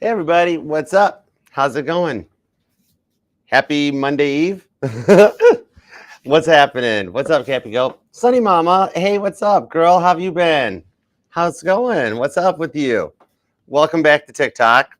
Hey everybody, what's up? How's it going? Happy Monday Eve. What's happening? What's up, Cappy Goat? Sunny Mama, hey, what's up, girl? How have you been? How's it going? What's up with you? Welcome back to TikTok.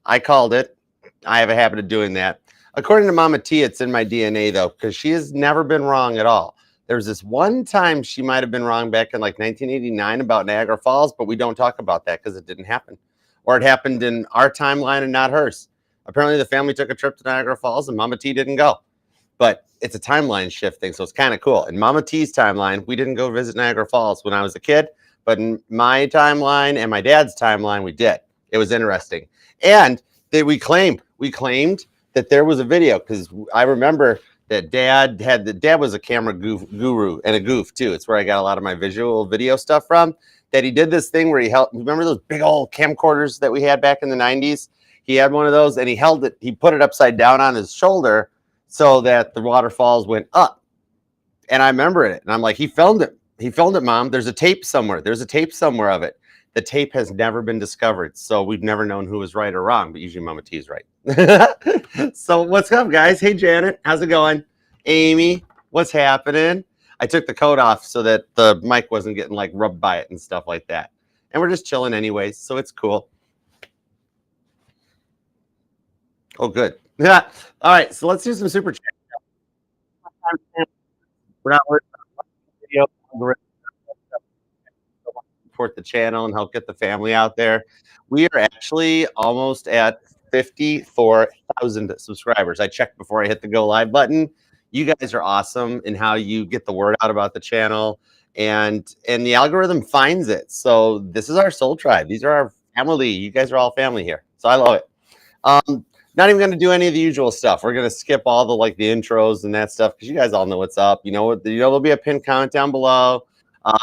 I called it. I have a habit of doing that. According to Mama T, it's in my DNA though, because she has never been wrong at all. There's this one time she might have been wrong back in like 1989 about Niagara Falls, but we don't talk about that because it didn't happen. Or it happened in our timeline and not hers. Apparently the family took a trip to Niagara Falls and Mama T didn't go. But it's a timeline shift thing, so it's kind of cool. In Mama T's timeline, we didn't go visit Niagara Falls when I was a kid, but in my timeline and my dad's timeline, we did. It was interesting. And we claimed that there was a video, because I remember that dad was a camera guru and a goof too. It's where I got a lot of my visual video stuff from. That he did this thing where he held, remember those big old camcorders that we had back in the 90s? He had one of those and he put it upside down on his shoulder so that the waterfalls went up. And I remember it. And I'm like, he filmed it. He filmed it, Mom. There's a tape somewhere. There's a tape somewhere of it. The tape has never been discovered. So we've never known who was right or wrong, but usually Mama T is right. So what's up, guys? Hey, Janet. How's it going? Amy, what's happening? I took the coat off so that the mic wasn't getting like rubbed by it and stuff like that. And we're just chilling anyways, so it's cool. Oh, good. Yeah. All right, so let's do some super chat. We're not worried about video. Support the channel and help get the family out there. We are actually almost at 54,000 subscribers. I checked before I hit the go live button. You guys are awesome in how you get the word out about the channel, and the algorithm finds it. So this is our soul tribe. These are our family. You guys are all family here. So I love it. Not even going to do any of the usual stuff. We're going to skip all the the intros and that stuff because you guys all know what's up. You know there'll be a pin comment down below.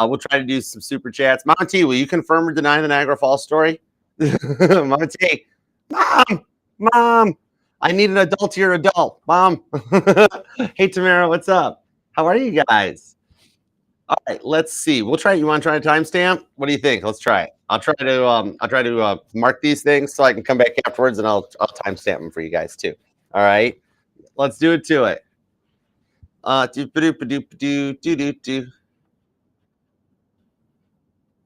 We'll try to do some super chats. Mama T, will you confirm or deny the Niagara Falls story? Mama T, Mom. I need an adult to your adult, Mom. Hey, Tamara, what's up? How are you guys? All right, let's see. We'll try. You want to try a timestamp? What do you think? Let's try it. I'll try to mark these things so I can come back afterwards and I'll timestamp them for you guys too. All right, let's do it to it.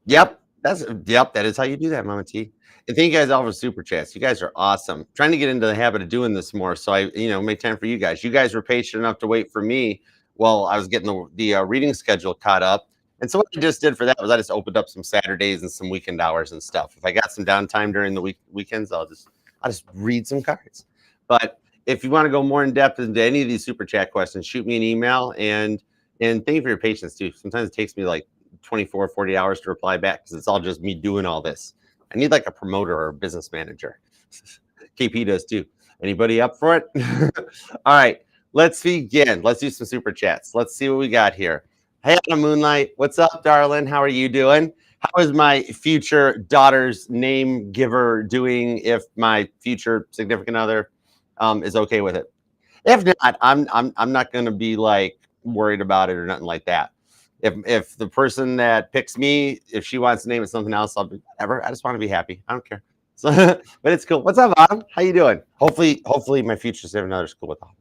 Yep, that is how you do that, Mama T. And thank you guys all for super chats. You guys are awesome. Trying to get into the habit of doing this more, so I make time for you guys. You guys were patient enough to wait for me while I was getting the reading schedule caught up. And so what I just did for that was I just opened up some Saturdays and some weekend hours and stuff. If I got some downtime during the weekends, I'll just read some cards. But if you want to go more in depth into any of these super chat questions, shoot me an email, and thank you for your patience too. Sometimes it takes me like 24, 40 hours to reply back because it's all just me doing all this. I need like a promoter or a business manager. KP does too. Anybody up for it? All right, let's begin. Let's do some super chats. Let's see what we got here. Hey, Anna Moonlight, what's up, darling? How are you doing? How is my future daughter's name giver doing? If my future significant other is okay with it. If not, I'm not going to be like worried about it or nothing like that. If the person that picks me, if she wants to name it something else, I'll be whatever. I just want to be happy. I don't care. So, but it's cool. What's up, Autumn? How you doing? Hopefully my future significant other is cool with Autumn.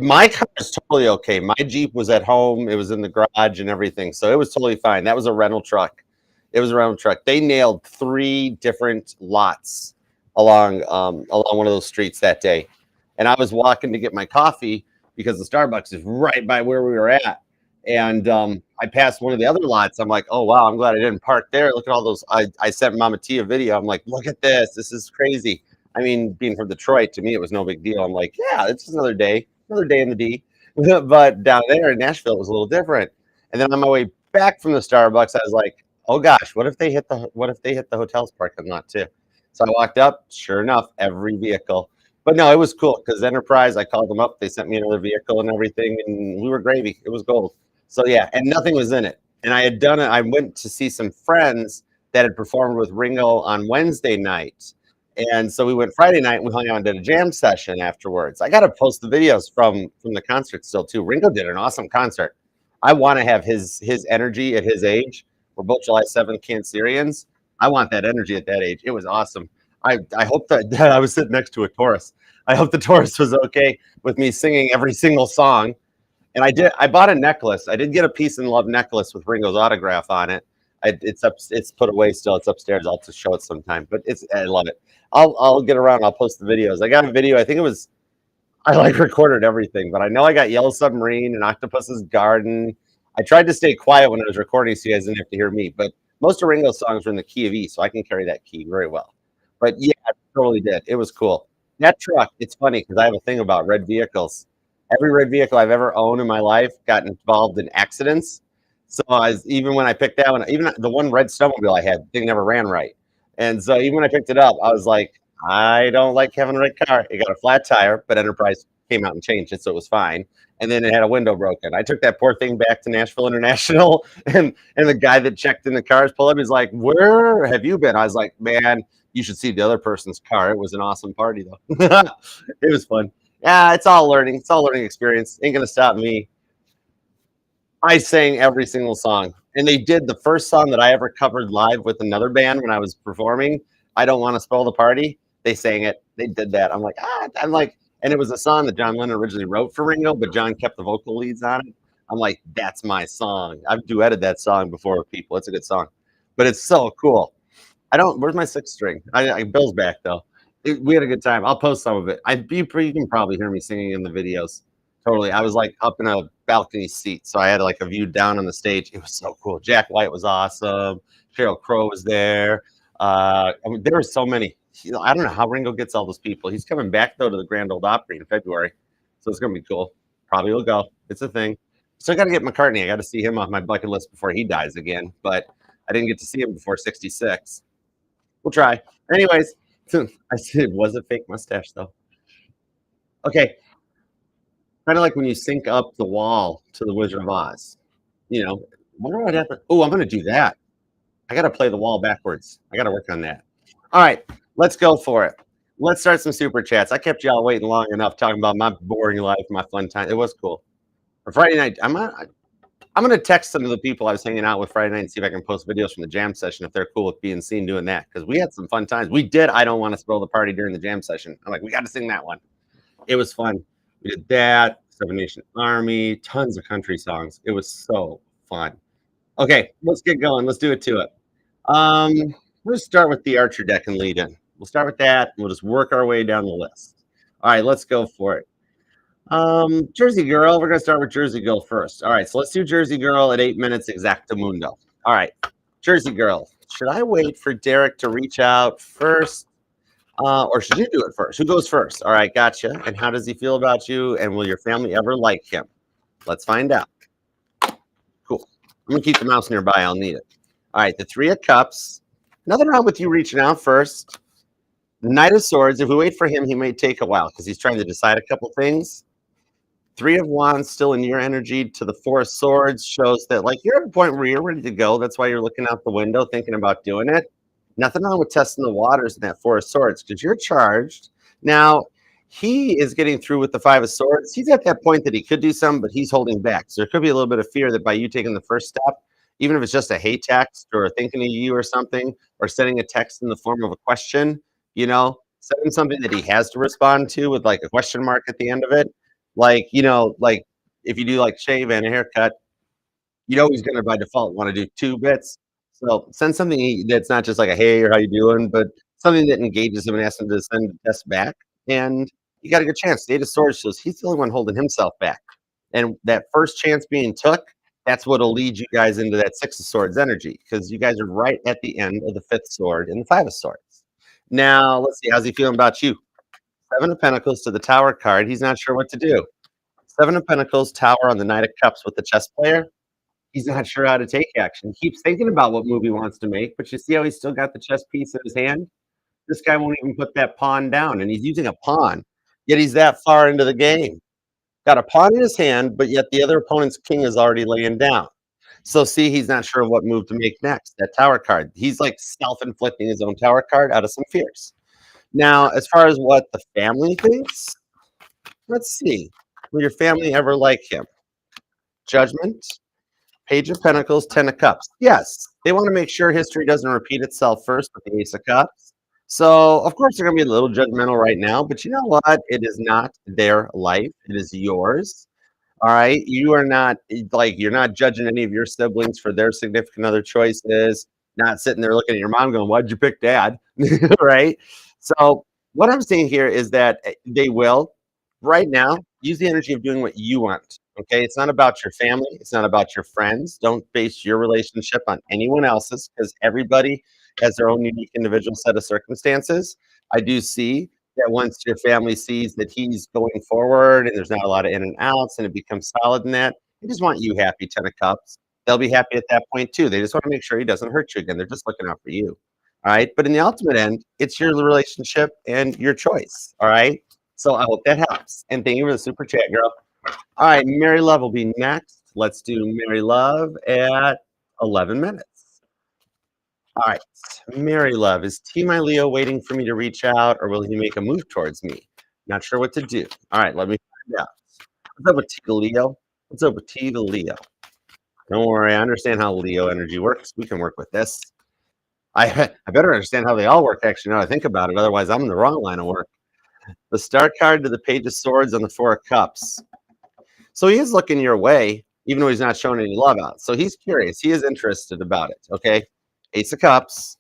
My car is totally okay. My Jeep was at home. It was in the garage and everything, so it was totally fine. That was a rental truck. It was a rental truck. They nailed 3 different lots along one of those streets that day, and I was walking to get my coffee because the Starbucks is right by where we were at. And I passed one of the other lots. I'm like, oh, wow, I'm glad I didn't park there. Look at all those. I sent Mama T a video. I'm like, look at this. This is crazy. I mean, being from Detroit, to me, it was no big deal. I'm like, yeah, it's just another day in the D. But down there in Nashville, it was a little different. And then on my way back from the Starbucks, I was like, oh, gosh, what if they hit the hotel's parking lot, too? So I walked up. Sure enough, every vehicle. But no, it was cool because Enterprise, I called them up. They sent me another vehicle and everything, and we were gravy. It was gold. So yeah, and nothing was in it. And I had done it. I went to see some friends that had performed with Ringo on Wednesday night. And so we went Friday night and we hung out and did a jam session afterwards. I got to post the videos from the concert still too. Ringo did an awesome concert. I want to have his energy at his age. We're both July 7th Cancerians. I want that energy at that age. It was awesome. I hope that I was sitting next to a Taurus. I hope the Taurus was okay with me singing every single song. And I did. I bought a necklace. I did get a peace and love necklace with Ringo's autograph on it. It's up. It's put away still. It's upstairs. I'll just show it sometime. But it's. I love it. I'll get around. I'll post the videos. I got a video. I think it was. I like recorded everything, but I know I got Yellow Submarine and Octopus's Garden. I tried to stay quiet when I was recording so you guys didn't have to hear me. But most of Ringo's songs are in the key of E, so I can carry that key very well. But yeah, I totally did. It was cool. That truck, it's funny because I have a thing about red vehicles. Every red vehicle I've ever owned in my life got involved in accidents. So even when I picked that one, even the one red snowmobile I had, thing never ran right. And so even when I picked it up, I was like, I don't like having a red car. It got a flat tire, but Enterprise came out and changed it, so it was fine. And then it had a window broken. I took that poor thing back to Nashville International, and the guy that checked in the cars pulled up. He's like, "Where have you been?" I was like, "Man, you should see the other person's car. It was an awesome party, though. It was fun. Yeah, it's all learning. It's all learning experience. Ain't gonna stop me. I sang every single song, and they did the first song that I ever covered live with another band when I was performing. I don't want to spoil the party. They sang it. They did that. I'm like, I'm like, and it was a song that John Lennon originally wrote for Ringo, but John kept the vocal leads on it. I'm like, that's my song. I've duetted that song before with people. It's a good song, but it's so cool. I don't. Where's my sixth string? Bill's back though. We had a good time. I'll post some of it. You can probably hear me singing in the videos. Totally. I was like up in a balcony seat, so I had like a view down on the stage. It was so cool. Jack White was awesome. Sheryl Crow was there. I mean, there were so many. I don't know how Ringo gets all those people. He's coming back though to the Grand Ole Opry in February, so it's gonna be cool. Probably will go. It's a thing. So I got to get McCartney. I got to see him off my bucket list before he dies again. But I didn't get to see him before 66. We'll try. Anyways, I said, was a fake mustache though. Okay, kind of like when you sync up the wall to the Wizard of Oz. You know, wonder what happened. Oh, I'm gonna do that. I gotta play the wall backwards. I gotta work on that. All right, let's go for it. Let's start some super chats. I kept y'all waiting long enough talking about my boring life, my fun time. It was cool. For Friday night, I'm gonna text some of the people I was hanging out with Friday night and see if I can post videos from the jam session if they're cool with being seen doing that because we had some fun times. We did. I don't want to spoil the party during the jam session. I'm like, we got to sing that one. It was fun. We did that. Seven Nation Army, tons of country songs. It was so fun. Okay, let's get going. Let's do it to it. Let's start with the Archer deck and lead in. We'll start with that. And we'll just work our way down the list. All right, let's go for it. Jersey Girl. We're gonna start with Jersey Girl first. All right, so let's do Jersey Girl at 8 minutes exactamundo. All right, Jersey Girl. Should I wait for Derek to reach out first, or should you do it first? Who goes first? All right, gotcha. And how does he feel about you? And will your family ever like him? Let's find out. Cool. I'm gonna keep the mouse nearby. I'll need it. All right, the Three of Cups. Nothing wrong with you reaching out first. The Knight of Swords. If we wait for him, he may take a while because he's trying to decide a couple things. Three of Wands still in your energy to the Four of Swords shows that like you're at a point where you're ready to go. That's why you're looking out the window thinking about doing it. Nothing wrong with testing the waters in that Four of Swords because you're charged. Now, he is getting through with the Five of Swords. He's at that point that he could do something, but he's holding back. So there could be a little bit of fear that by you taking the first step, even if it's just a hey text or thinking of you or something, or sending a text in the form of a question, sending something that he has to respond to with like a question mark at the end of it. Like, like if you do like shave and a haircut, he's going to by default want to do 2 bits. So send something that's not just like a hey or how you doing, but something that engages him and asks him to send the test back. And you got a good chance. Eight of Swords shows he's the only one holding himself back. And that first chance being took, that's what'll lead you guys into that Six of Swords energy because you guys are right at the end of the Fifth Sword and the Five of Swords. Now, let's see. How's he feeling about you? Seven of Pentacles to the Tower card. He's not sure what to do. Seven of Pentacles, Tower on the Knight of Cups with the chess player. He's not sure how to take action. He keeps thinking about what move he wants to make, but you see how he's still got the chess piece in his hand? This guy won't even put that pawn down, and he's using a pawn, yet he's that far into the game. Got a pawn in his hand, but yet the other opponent's king is already laying down. So see, he's not sure what move to make next. That Tower card. He's like self-inflicting his own Tower card out of some fears. Now, as far as what the family thinks, let's see. Will your family ever like him? Judgment, Page of Pentacles, Ten of Cups. Yes, they want to make sure history doesn't repeat itself first with the Ace of Cups. So, of course, they're gonna be a little judgmental right now, but you know what? It is not their life, it is yours. All right? You are not like, you're not judging any of your siblings for their significant other choices, not sitting there looking at your mom going, "Why'd you pick dad?" Right? So, what I'm saying here is that, they will. Right now, use the energy of doing what you want, okay? It's not about your family, it's not about your friends. Don't base your relationship on anyone else's, because everybody has their own unique individual set of circumstances. I do see that once your family sees that he's going forward and there's not a lot of in and outs and it becomes solid in that, they just want you happy, 10 of cups. They'll be happy at that point too. They just want to make sure he doesn't hurt you again. They're just looking out for you. All right. But in the ultimate end, it's your relationship and your choice. All right. So I hope that helps. And thank you for the super chat, girl. All right. Mary Love will be next. Let's do Mary Love at 11 minutes. All right. Mary Love, is T my Leo waiting for me to reach out or will he make a move towards me? Not sure what to do. All right, let me find out. What's up with T to Leo? What's up with T to Leo? Don't worry, I understand how Leo energy works. We can work with this. I better understand how they all work, actually, now that I think about it. Otherwise, I'm in the wrong line of work. The star card to the Page of Swords on the Four of Cups. So he is looking your way, even though he's not showing any love out. So he's curious. He is interested about it, okay? Ace of Cups,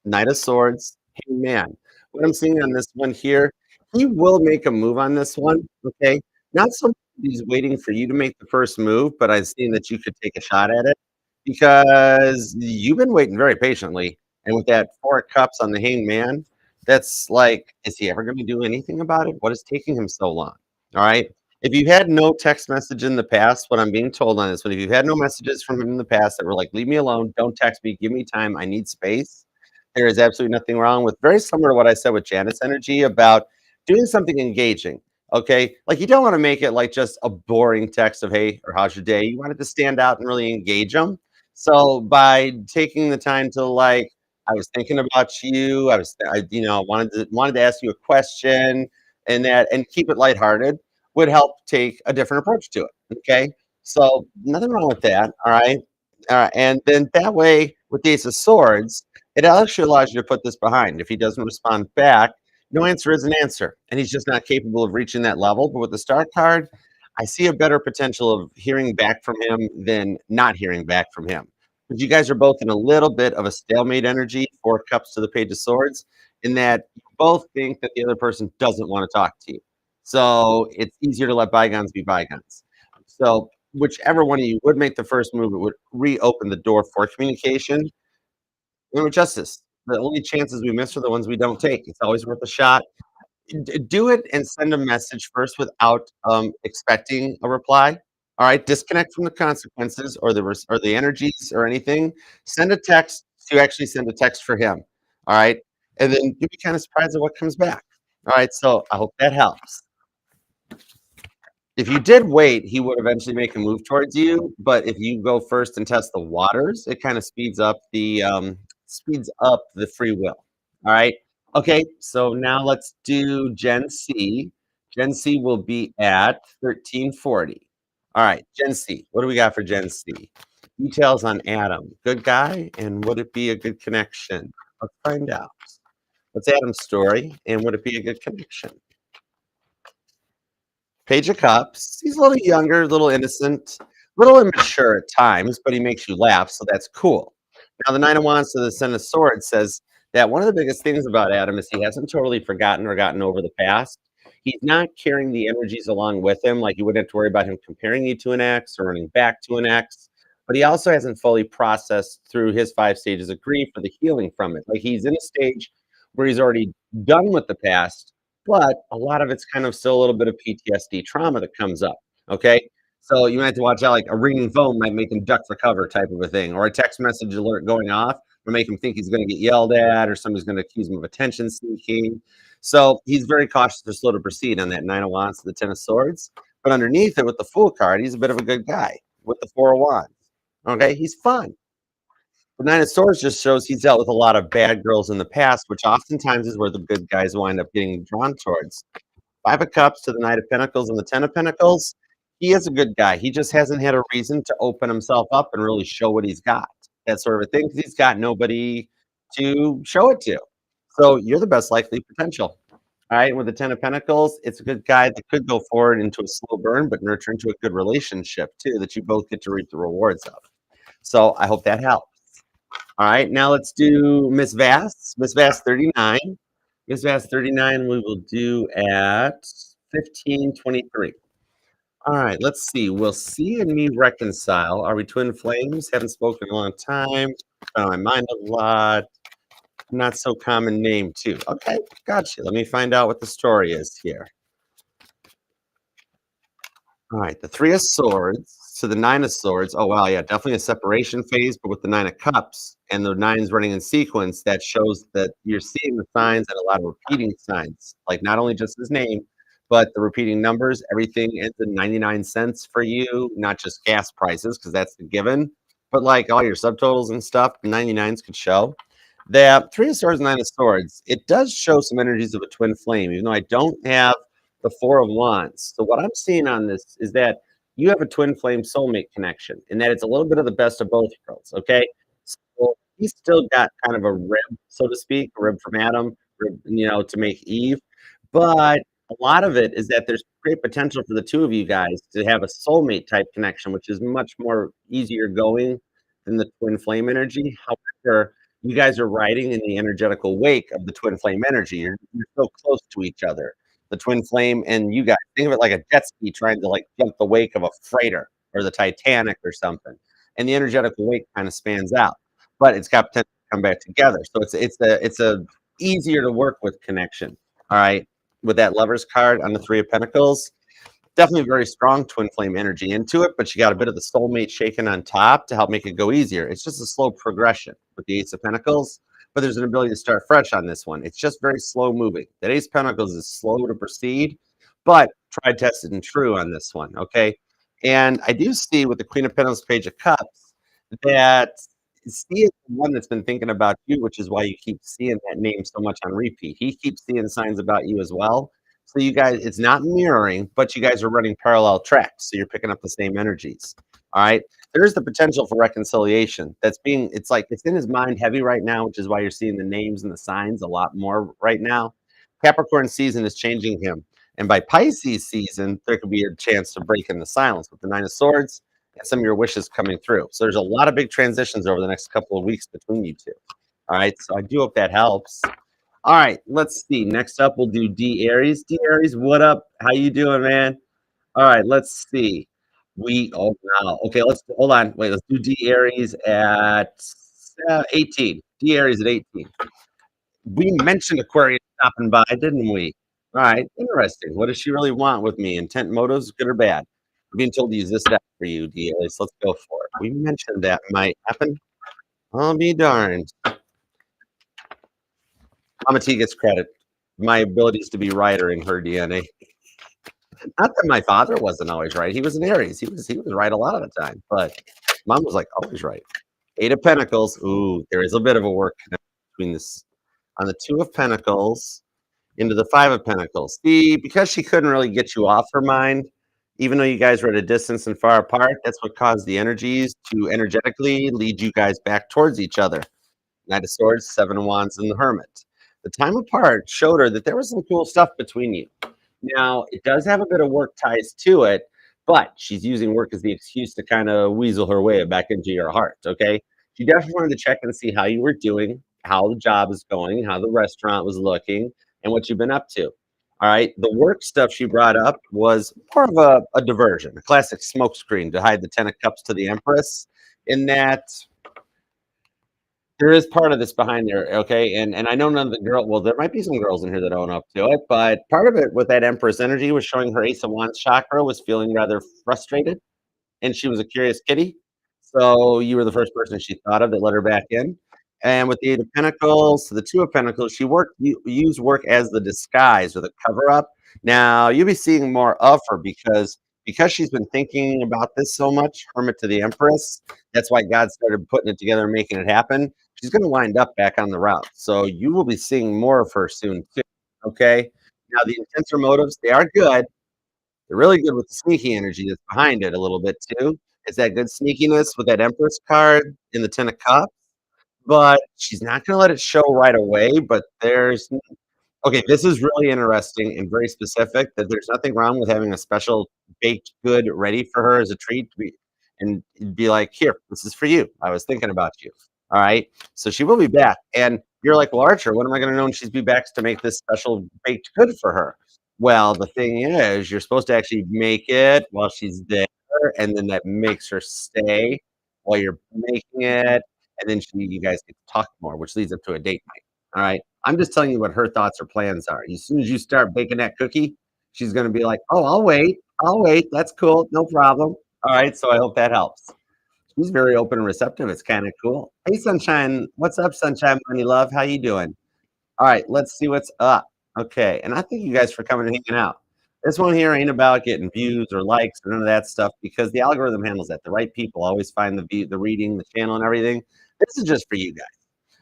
Knight of Swords, Hangman. What I'm seeing on this one here, he will make a move on this one, okay? Not so much that he's waiting for you to make the first move, but I've seen that you could take a shot at it because you've been waiting very patiently. And with that Four of Cups on the Hangman, that's like, is he ever going to do anything about it? What is taking him so long? All right. If you had no text message in the past, what I'm being told on this one, if you've had no messages from him in the past that were like, leave me alone, don't text me, give me time, I need space, there is absolutely nothing wrong with, very similar to what I said with Janet's energy about doing something engaging. Okay. Like you don't want to make it like just a boring text of, hey, or how's your day? You want it to stand out and really engage them. So by taking the time to like, I was thinking about you, wanted to ask you a question and that, and keep it lighthearted would help take a different approach to it. Okay. So nothing wrong with that. All right. All right. And then that way with the Ace of Swords, it actually allows you to put this behind. If he doesn't respond back, no answer is an answer, and he's just not capable of reaching that level. But with the Star card, I see a better potential of hearing back from him than not hearing back from him. But you guys are both in a little bit of a stalemate energy, Four Cups to the Page of Swords, in that you both think that the other person doesn't want to talk to you. So it's easier to let bygones be bygones. So whichever one of you would make the first move, it would reopen the door for communication. And with justice, the only chances we miss are the ones we don't take. It's always worth a shot. Do it and send a message first without expecting a reply. All right, disconnect from the consequences or or the energies or anything. Send a text to actually send a text for him. All right, and then you'll be kind of surprised at what comes back. All right, so I hope that helps. If you did wait, he would eventually make a move towards you, but if you go first and test the waters, it kinda speeds up the free will. Alright? Okay, so now let's do Gen C. Gen C will be at 1340. Alright, Gen C. What do we got for Gen C? Details on Adam. Good guy, and would it be a good connection? Let's find out. What's Adam's story, and would it be a good connection? Page of Cups. He's a little younger, a little innocent, a little immature at times, but he makes you laugh, so that's cool. Now, the Nine of Wands to the Ten of Swords says that one of the biggest things about Adam is he hasn't totally forgotten or gotten over the past. He's not carrying the energies along with him, like you wouldn't have to worry about him comparing you to an ex or running back to an ex. But he also hasn't fully processed through his 5 stages of grief or the healing from it. Like he's in a stage where he's already done with the past, but a lot of it's kind of still a little bit of PTSD trauma that comes up. Okay. So you might have to watch out, like a ringing phone might make him duck for cover type of a thing, or a text message alert going off will make him think he's going to get yelled at, or somebody's going to accuse him of attention seeking. So he's very cautious or slow to proceed on that Nine of Wands to the Ten of Swords. But underneath it, with the Fool card, he's a bit of a good guy with the Four of Wands. Okay. He's fun. The Nine of Swords just shows he's dealt with a lot of bad girls in the past, which oftentimes is where the good guys wind up getting drawn towards. Five of Cups to the Knight of Pentacles and the Ten of Pentacles. He is a good guy. He just hasn't had a reason to open himself up and really show what he's got. That sort of a thing, because he's got nobody to show it to. So you're the best likely potential. All right, with the 10 of Pentacles, it's a good guy that could go forward into a slow burn, but nurture into a good relationship too, that you both get to reap the rewards of. So I hope that helps. All right, now let's do Miss Vass. Miss Vass 39. Miss Vass 39, we will do at 1523. All right, let's see. Will C and me reconcile? Are we twin flames? Haven't spoken in a long time. Been on my mind a lot. Not so common name, too. Okay, gotcha. Let me find out what the story is here. All right, the Three of Swords to the Nine of Swords. Oh, wow, yeah, definitely a separation phase, but with the Nine of Cups and the nines running in sequence, that shows that you're seeing the signs and a lot of repeating signs. Like not only just his name, but the repeating numbers. Everything ends in 99 cents for you, not just gas prices, because that's the given, but like all your subtotals and stuff, 99s could show. The Three of Swords, Nine of Swords, it does show some energies of a twin flame, even though I don't have the Four of Wands. So what I'm seeing on this is that you have a twin flame soulmate connection, and that it's a little bit of the best of both worlds. Okay, so he's still got kind of a rib, so to speak, a rib from Adam, rib, to make Eve. But a lot of it is that there's great potential for the two of you guys to have a soulmate type connection, which is much more easier going than the twin flame energy. However, you guys are riding in the energetical wake of the twin flame energy. You're so close to each other, the twin flame and you guys. Think of it like a jet ski trying to like jump the wake of a freighter or the Titanic or something. And the energetical wake kind of spans out, but it's got potential to come back together. So it's a easier to work with connection. All right, with that Lovers card on the Three of Pentacles, definitely very strong twin flame energy into it, but you got a bit of the soulmate shaken on top to help make it go easier. It's just a slow progression with the Ace of Pentacles, but there's an ability to start fresh on this one. It's just very slow moving. That Ace of Pentacles is slow to proceed, but tried, tested, and true on this one. Okay. And I do see with the Queen of Pentacles, Page of Cups, that C is the one that's been thinking about you, which is why you keep seeing that name so much on repeat. He keeps seeing signs about you as well. So you guys, it's not mirroring, but you guys are running parallel tracks. So you're picking up the same energies. All right. There is the potential for reconciliation. It's like it's in his mind heavy right now, which is why you're seeing the names and the signs a lot more right now. Capricorn season is changing him. And by Pisces season, there could be a chance to break in the silence with the Nine of Swords and some of your wishes coming through. So there's a lot of big transitions over the next couple of weeks between you two. All right. So I do hope that helps. All right, let's see. Next up, we'll do D Aries. D Aries, what up? How you doing, man? All right, let's see. Wow. Okay, let's hold on. Wait, let's do D Aries at 18. D Aries at 18. We mentioned Aquarius stopping by, didn't we? All right, interesting. What does she really want with me? Intent, motives, good or bad? I'm being told to use this deck for you, D Aries. Let's go for it. We mentioned that might happen. I'll be darned. Mama T gets credit. My abilities to be right are in her DNA. Not that my father wasn't always right. He was an Aries. He was right a lot of the time, but mom was like always right. Eight of Pentacles. Ooh, there is a bit of a work between this on the Two of Pentacles into the Five of Pentacles. See, because she couldn't really get you off her mind, even though you guys were at a distance and far apart, that's what caused the energies to energetically lead you guys back towards each other. Knight of Swords, Seven of Wands, and the Hermit. The time apart showed her that there was some cool stuff between you. Now, it does have a bit of work ties to it, but she's using work as the excuse to kind of weasel her way back into your heart, okay? She definitely wanted to check and see how you were doing, how the job is going, how the restaurant was looking, and what you've been up to. All right. The work stuff she brought up was more of a diversion, a classic smokescreen to hide the Ten of Cups to the Empress, in that there is part of this behind there, okay? And I know none of the there might be some girls in here that own up to it, but part of it with that Empress energy was showing her Ace of Wands chakra was feeling rather frustrated, and she was a curious kitty. So you were the first person she thought of that let her back in. And with the Eight of Pentacles to the Two of Pentacles, you used work as the disguise or the cover up. Now you'll be seeing more of her because she's been thinking about this so much, Hermit to the Empress. That's why God started putting it together and making it happen. She's going to wind up back on the route. So you will be seeing more of her soon too. Okay. Now the intents or motives, they are good. They're really good with the sneaky energy that's behind it a little bit too. It's that good sneakiness with that Empress card in the Ten of Cups. but she's not gonna let it show right away, but there's okay, this is really interesting and very specific that there's nothing wrong with having a special baked good ready for her as a treat to be and be like, "Here, this is for you. I was thinking about you." Alright? So she will be back, and you're like, "Well, Archer, when am I gonna know when she's be back to make this special baked good for her?" Well, the thing is, you're supposed to actually make it while she's there, and then that makes her stay while you're making it, and then you guys get to talk more, which leads up to a date night. Alright? I'm just telling you what her thoughts or plans are. As soon as you start baking that cookie, she's gonna be like, "Oh, I'll wait. That's cool. No problem." Alright, so I hope that helps. She's very open and receptive. It's kinda cool. Hey, Sunshine. What's up, Sunshine Money Love? How you doing? Alright, let's see what's up. Okay, and I thank you guys for coming and hanging out. This one here ain't about getting views or likes or none of that stuff because the algorithm handles that. The right people always find the reading, the channel, and everything. This is just for you guys.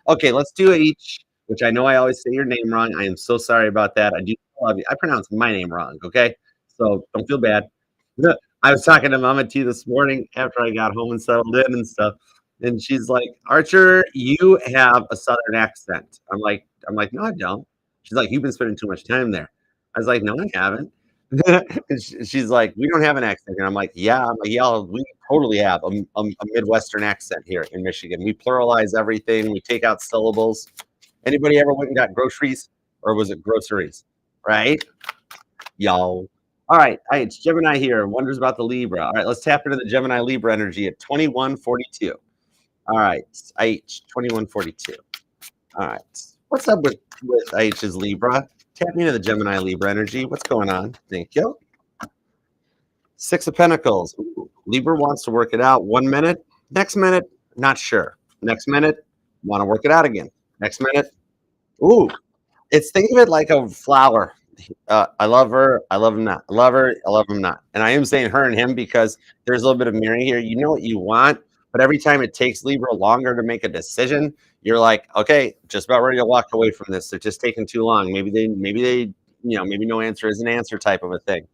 Okay, let's do it each, which I know I always say your name wrong. I am so sorry about that. I do love you. I pronounce my name wrong, okay? So don't feel bad. I was talking to Mama T this morning after I got home and settled in and stuff. And she's like, Archer, you have a southern accent. I'm like, no, I don't. She's like, you've been spending too much time there. I was like, no, I haven't. And she's like, we don't have an accent. And I'm like, yeah. I'm like, yeah, we totally have a Midwestern accent here in Michigan. We pluralize everything. We take out syllables. Anybody ever went and got groceries, or was it groceries? Right, y'all. All right, it's Gemini here. Wonders about the Libra. All right, let's tap into the Gemini Libra energy at 2142. All right, H 2142. All right, what's up with H's Libra? Tap into the Gemini Libra energy. What's going on? Thank you. Six of Pentacles. Ooh, Libra wants to work it out 1 minute. Next minute, not sure. Next minute, want to work it out again. Next minute, ooh, think of it like a flower. I love her. I love him not. I love her. I love him not. And I am saying her and him because there's a little bit of mirroring here. You know what you want, but every time it takes Libra longer to make a decision, you're like, okay, just about ready to walk away from this. They're just taking too long. Maybe maybe no answer is an answer type of a thing.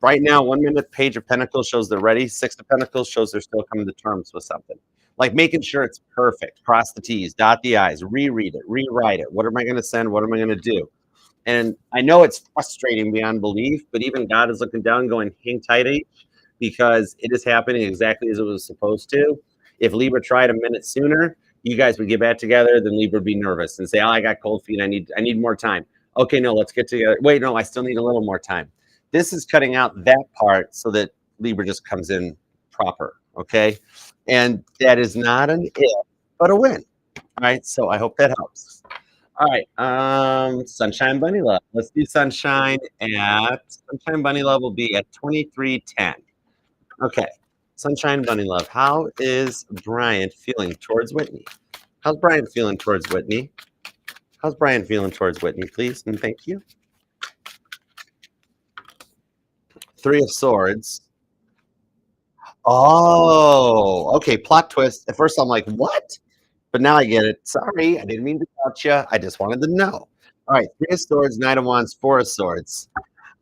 Right now, 1 minute, Page of Pentacles shows they're ready. Six of Pentacles shows they're still coming to terms with something. Like making sure it's perfect. Cross the T's, dot the I's, reread it, rewrite it. What am I going to send? What am I going to do? And I know it's frustrating beyond belief, but even God is looking down going, hang tight, H, because it is happening exactly as it was supposed to. If Libra tried a minute sooner, you guys would get back together, then Libra would be nervous and say, oh, I got cold feet. I need more time. Okay, no, let's get together. Wait, no, I still need a little more time. This is cutting out that part so that Libra just comes in proper. Okay. And that is not an if, but a win. All right. So I hope that helps. All right. Sunshine Bunny Love. Let's do Sunshine Bunny Love will be at 2310. Okay. Sunshine Bunny Love. How is Brian feeling towards Whitney? How's Brian feeling towards Whitney? How's Brian feeling towards Whitney, please? And thank you. Three of Swords. Oh, okay. Plot twist. At first, I'm like, what? But now I get it. Sorry, I didn't mean to touch you. I just wanted to know. All right. Three of Swords, Knight of Wands, Four of Swords.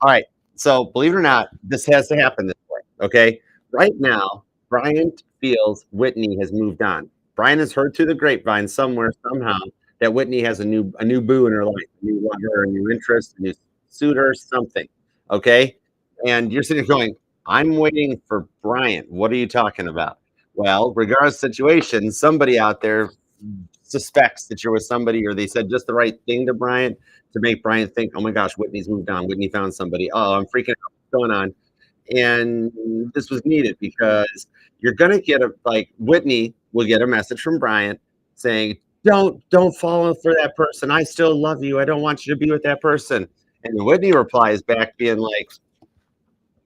All right. So, believe it or not, this has to happen this way. Okay. Right now, Brian feels Whitney has moved on. Brian has heard through the grapevine somewhere, somehow, that Whitney has a new boo in her life, a new lover, a new interest, a new suitor, something. Okay. And you're sitting there going, I'm waiting for Brian. What are you talking about? Well, regardless of situation, somebody out there suspects that you're with somebody, or they said just the right thing to Brian to make Brian think, oh my gosh, Whitney's moved on. Whitney found somebody. Oh, I'm freaking out. What's going on? And this was needed because you're going to get Whitney will get a message from Brian saying, don't fall for that person. I still love you. I don't want you to be with that person. And Whitney replies back being like,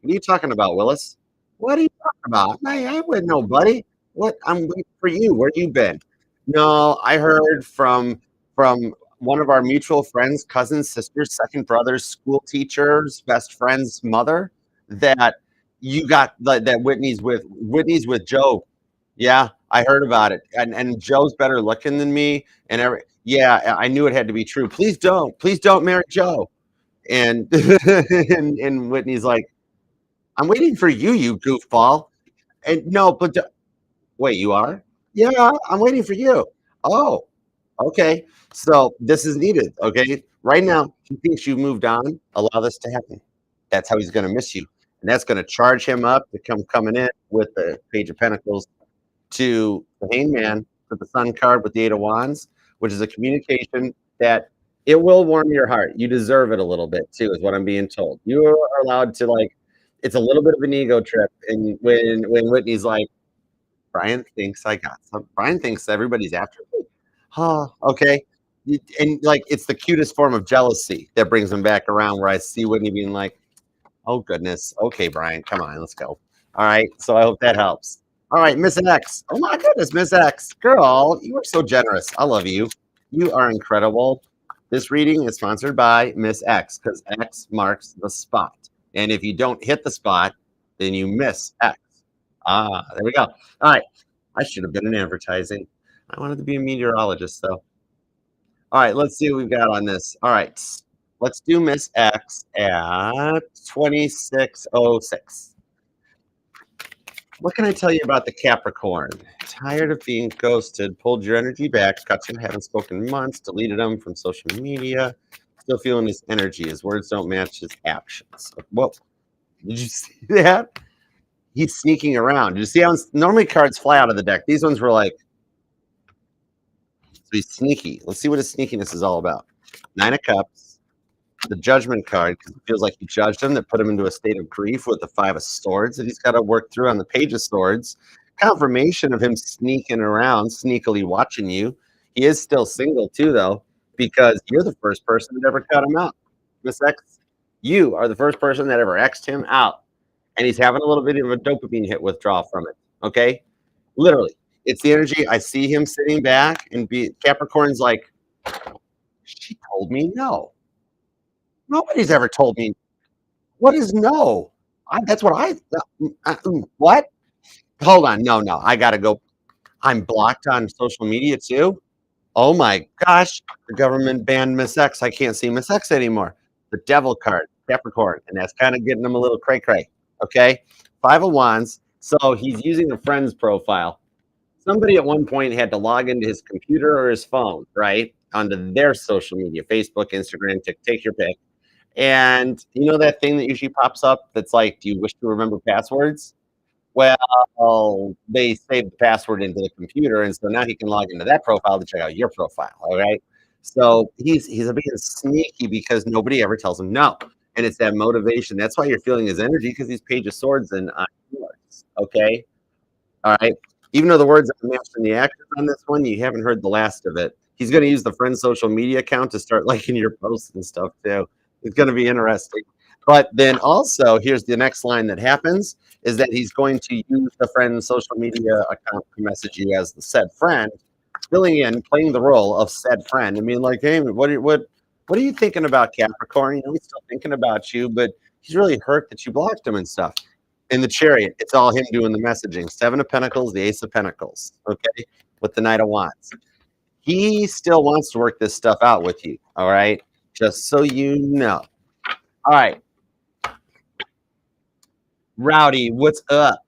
what are you talking about, Willis? What are you talking about? I wouldn't know, buddy. What? I'm waiting for you. Where you been? No, I heard from one of our mutual friends, cousins, sisters, second brothers, school teachers, best friend's mother, that you got that Whitney's with Joe. Yeah, I heard about it. And Joe's better looking than me. Yeah, I knew it had to be true. Please don't marry Joe. And and Whitney's like, I'm waiting for you, you goofball. And no, but wait, you are? Yeah, I'm waiting for you. Oh, okay. So this is needed, okay? Right now, he thinks you've moved on. Allow this to happen. That's how he's gonna miss you. And that's gonna charge him up to coming in with the Page of Pentacles to the Hangman, to the Sun card with the Eight of Wands, which is a communication that it will warm your heart. You deserve it a little bit too, is what I'm being told. You are allowed to like. It's a little bit of an ego trip, and when Whitney's like, Brian thinks I got some. Brian thinks everybody's after me. Huh, okay. And like it's the cutest form of jealousy that brings him back around where I see Whitney being like, oh goodness. Okay, Brian, come on, let's go. All right. So I hope that helps. All right, Miss X. Oh my goodness, Miss X. Girl, you are so generous. I love you. You are incredible. This reading is sponsored by Miss X because X marks the spot. And if you don't hit the spot, then you miss X. Ah, there we go. All right. I should have been in advertising. I wanted to be a meteorologist, though. All right, let's see what we've got on this. All right. Let's do Miss X at 2606. What can I tell you about the Capricorn? Tired of being ghosted, pulled your energy back, cut you, haven't spoken in months, deleted him from social media. Still feeling his energy. His words don't match his actions. Whoa. Did you see that? He's sneaking around. Did you see how normally cards fly out of the deck? These ones were like, so he's sneaky. Let's see what his sneakiness is all about. Nine of Cups, the Judgment card, because it feels like you judged him, that put him into a state of grief with the Five of Swords that he's got to work through on the Page of Swords. Confirmation of him sneaking around, sneakily watching you. He is still single too, though, because you're the first person that ever cut him out. Miss X, you are the first person that ever X'd him out. And he's having a little bit of a dopamine hit withdrawal from it. Okay? Literally. It's the energy. I see him sitting back and Capricorn's like, she told me no. Nobody's ever told me. What is no? That's what what? Hold on. No, no. I got to go. I'm blocked on social media too. Oh my gosh. The government banned Miss X. I can't see Miss X anymore. The devil card, Capricorn. And that's kind of getting him a little cray cray. Okay. Five of Wands. So he's using a friend's profile. Somebody at one point had to log into his computer or his phone, right? Onto their social media, Facebook, Instagram, take your pick. And you know that thing that usually pops up that's like, do you wish to remember passwords? Well, they saved the password into the computer, and so now he can log into that profile to check out your profile. All right. So he's a bit sneaky because nobody ever tells him no. And it's that motivation. That's why you're feeling his energy because he's Page of Swords and yours. Okay. All right. Even though the words are matched in the actions on this one, you haven't heard the last of it. He's going to use the friend's social media account to start liking your posts and stuff too. It's going to be interesting. But then also, here's the next line that happens is that he's going to use the friend's social media account to message you as the said friend, filling in, playing the role of said friend, and being like, hey, what are you thinking about, Capricorn? You know, he's still thinking about you, but he's really hurt that you blocked him and stuff. In the Chariot, it's all him doing the messaging. Seven of Pentacles, the Ace of Pentacles, okay, with the Knight of Wands. He still wants to work this stuff out with you, all right? Just so you know. All right. Rowdy, what's up?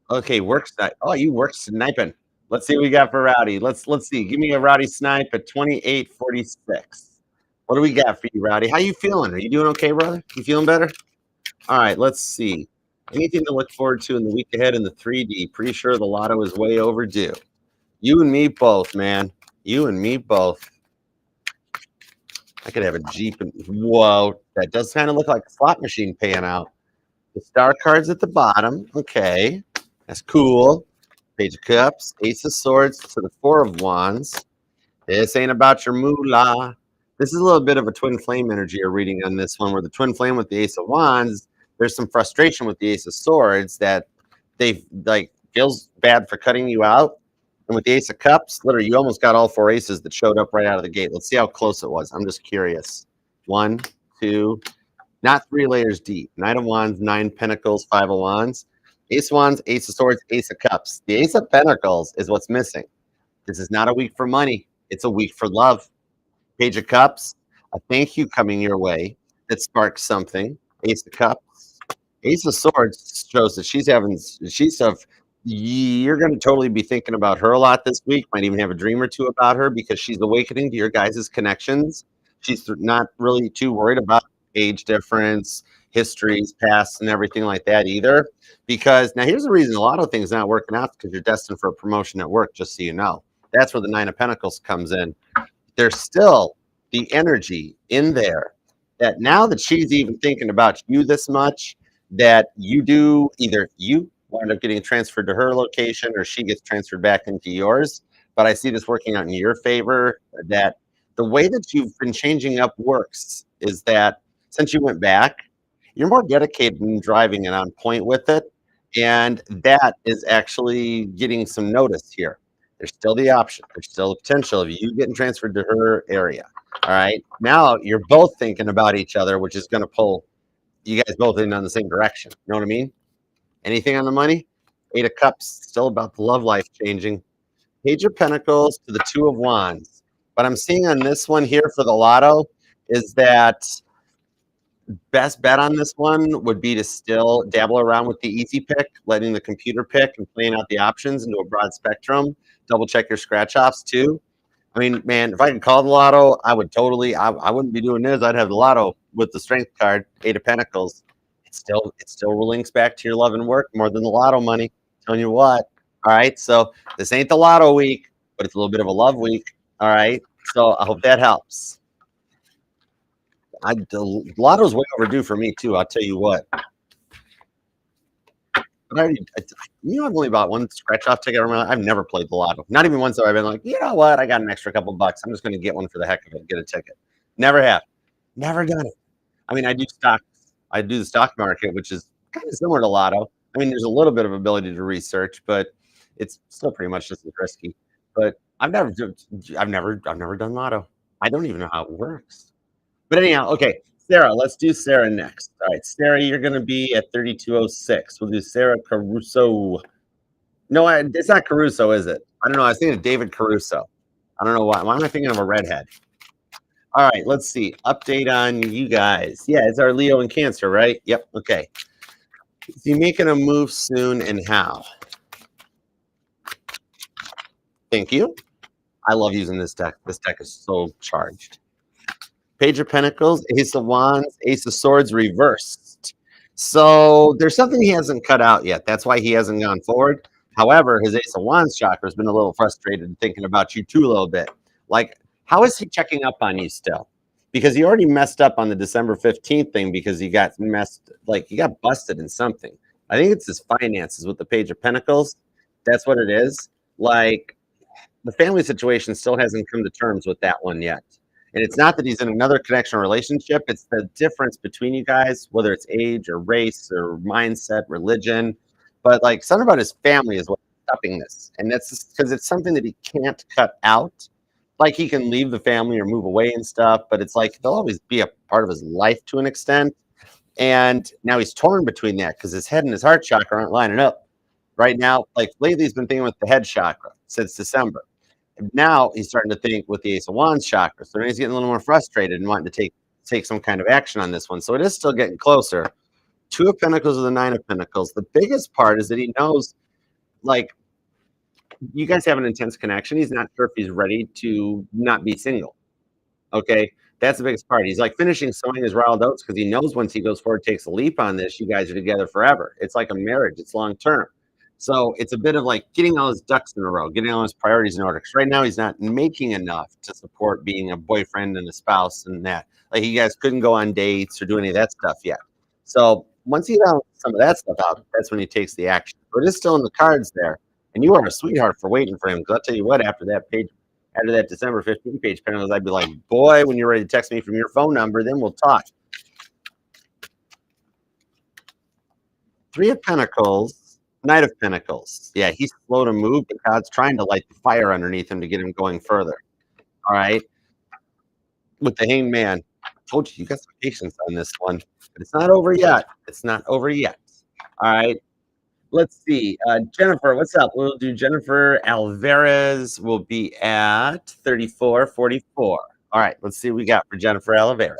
Okay, work snipe. Oh, you work sniping. Let's see what we got for Rowdy. Let's see. Give me a Rowdy snipe at 2846. What do we got for you, Rowdy? How you feeling? Are you doing okay, brother? You feeling better? All right, let's see. Anything to look forward to in the week ahead in the 3D? Pretty sure the lotto is way overdue. You and me both, man. You and me both. I could have a Jeep. Whoa, that does kind of look like a slot machine paying out. The star cards at the bottom. Okay, that's cool. Page of Cups, Ace of Swords to the Four of Wands. This ain't about your moolah. This is a little bit of a twin flame energy you're reading on this one, where the twin flame with the Ace of Wands, there's some frustration with the Ace of Swords that they like feels bad for cutting you out. And with the Ace of Cups, literally, you almost got all four aces that showed up right out of the gate. Let's see how close it was. I'm just curious. 1, 2, not 3 layers deep. Knight of Wands, 9 Pentacles, 5 of Wands. Ace of Wands, Ace of Swords, Ace of Cups. The Ace of Pentacles is what's missing. This is not a week for money. It's a week for love. Page of Cups, a thank you coming your way that sparks something. Ace of Cups. Ace of Swords shows that she's of You're gonna totally be thinking about her a lot this week, might even have a dream or 2 about her because she's awakening to your guys' connections. She's not really too worried about age difference, histories, pasts, and everything like that either, because now here's the reason a lot of things not working out because you're destined for a promotion at work, just so you know. That's where the 9 of Pentacles comes in. There's still the energy in there that now that she's even thinking about you this much, that you do either you wind up getting transferred to her location or she gets transferred back into yours. But I see this working out in your favor, that the way that you've been changing up works is that since you went back, you're more dedicated in driving and on point with it. And that is actually getting some notice here. There's still the option. There's still the potential of you getting transferred to her area. All right. Now you're both thinking about each other, which is going to pull you guys both in on the same direction. You know what I mean? Anything on the money? 8 of Cups, still about the love life changing. Page of Pentacles to the 2 of Wands. What I'm seeing on this one here for the lotto is that best bet on this one would be to still dabble around with the easy pick, letting the computer pick and playing out the options into a broad spectrum. Double check your scratch offs too. I mean, man, if I could call the lotto, I would totally. I wouldn't be doing this. I'd have the lotto with the strength card, 8 of Pentacles. It still links back to your love and work more than the lotto money. Telling you what. All right, so this ain't the lotto week, but it's a little bit of a love week. All right, so I hope that helps. The lotto's way overdue for me too. I'll tell you what. But I've only bought one scratch off ticket. I've never played the lotto. Not even once have I been like, you know what? I got an extra couple bucks. I'm just going to get one for the heck of it. Get a ticket. Never have. Never done it. I mean, I do stocks. I do the stock market, which is kind of similar to lotto. I mean, there's a little bit of ability to research, but it's still pretty much just as risky. But I've never done lotto. I don't even know how it works. But anyhow, okay, Sarah, let's do Sarah next. All right, Sarah, you're going to be at 3206. We'll do Sarah Caruso. No, it's not Caruso, is it? I don't know. I was thinking of David Caruso. I don't know why. Why am I thinking of a redhead? All right, let's see. Update on you guys. Yeah, it's our Leo and Cancer, right? Yep. Okay. Is he making a move soon and how? Thank you. I love using this deck. This deck is so charged. Page of Pentacles, Ace of Wands, Ace of Swords reversed. So there's something he hasn't cut out yet. That's why he hasn't gone forward. However, his Ace of Wands chakra has been a little frustrated thinking about you too a little bit. Like, how is he checking up on you still? Because he already messed up on the December 15th thing because he got busted in something. I think it's his finances with the Page of Pentacles. That's what it is. Like, the family situation still hasn't come to terms with that one yet. And it's not that he's in another connection or relationship. It's the difference between you guys, whether it's age or race or mindset, religion. But like something about his family is what's stopping this. And that's because it's something that he can't cut out. Like he can leave the family or move away and stuff, but it's like they'll always be a part of his life to an extent. And now he's torn between that because his head and his heart chakra aren't lining up right now. Like lately, he's been thinking with the head chakra since December. Now he's starting to think with the Ace of Wands chakra. So now he's getting a little more frustrated and wanting to take some kind of action on this one. So it is still getting closer. 2 of Pentacles with the 9 of Pentacles. The biggest part is that he knows, like, you guys have an intense connection. He's not sure if he's ready to not be single. Okay. That's the biggest part. He's like finishing sowing his wild oats because he knows once he goes forward, takes a leap on this, you guys are together forever. It's like a marriage. It's long term. So it's a bit of like getting all his ducks in a row, getting all his priorities in order. Because right now he's not making enough to support being a boyfriend and a spouse and that. Like you guys couldn't go on dates or do any of that stuff yet. So once he got some of that stuff out, that's when he takes the action. But it is still in the cards there. And you are a sweetheart for waiting for him. Because I'll tell you what, after that December 15th page panels, I'd be like, boy, when you're ready to text me from your phone number, then we'll talk. 3 of Pentacles. Knight of Pentacles. Yeah, he's slow to move, but God's trying to light the fire underneath him to get him going further. All right. With the Hanged Man. I told you, you got some patience on this one. But it's not over yet. It's not over yet. All right. Let's see. Jennifer, what's up? We'll do Jennifer Alvarez. Will be at 3444. All right. Let's see what we got for Jennifer Alvarez.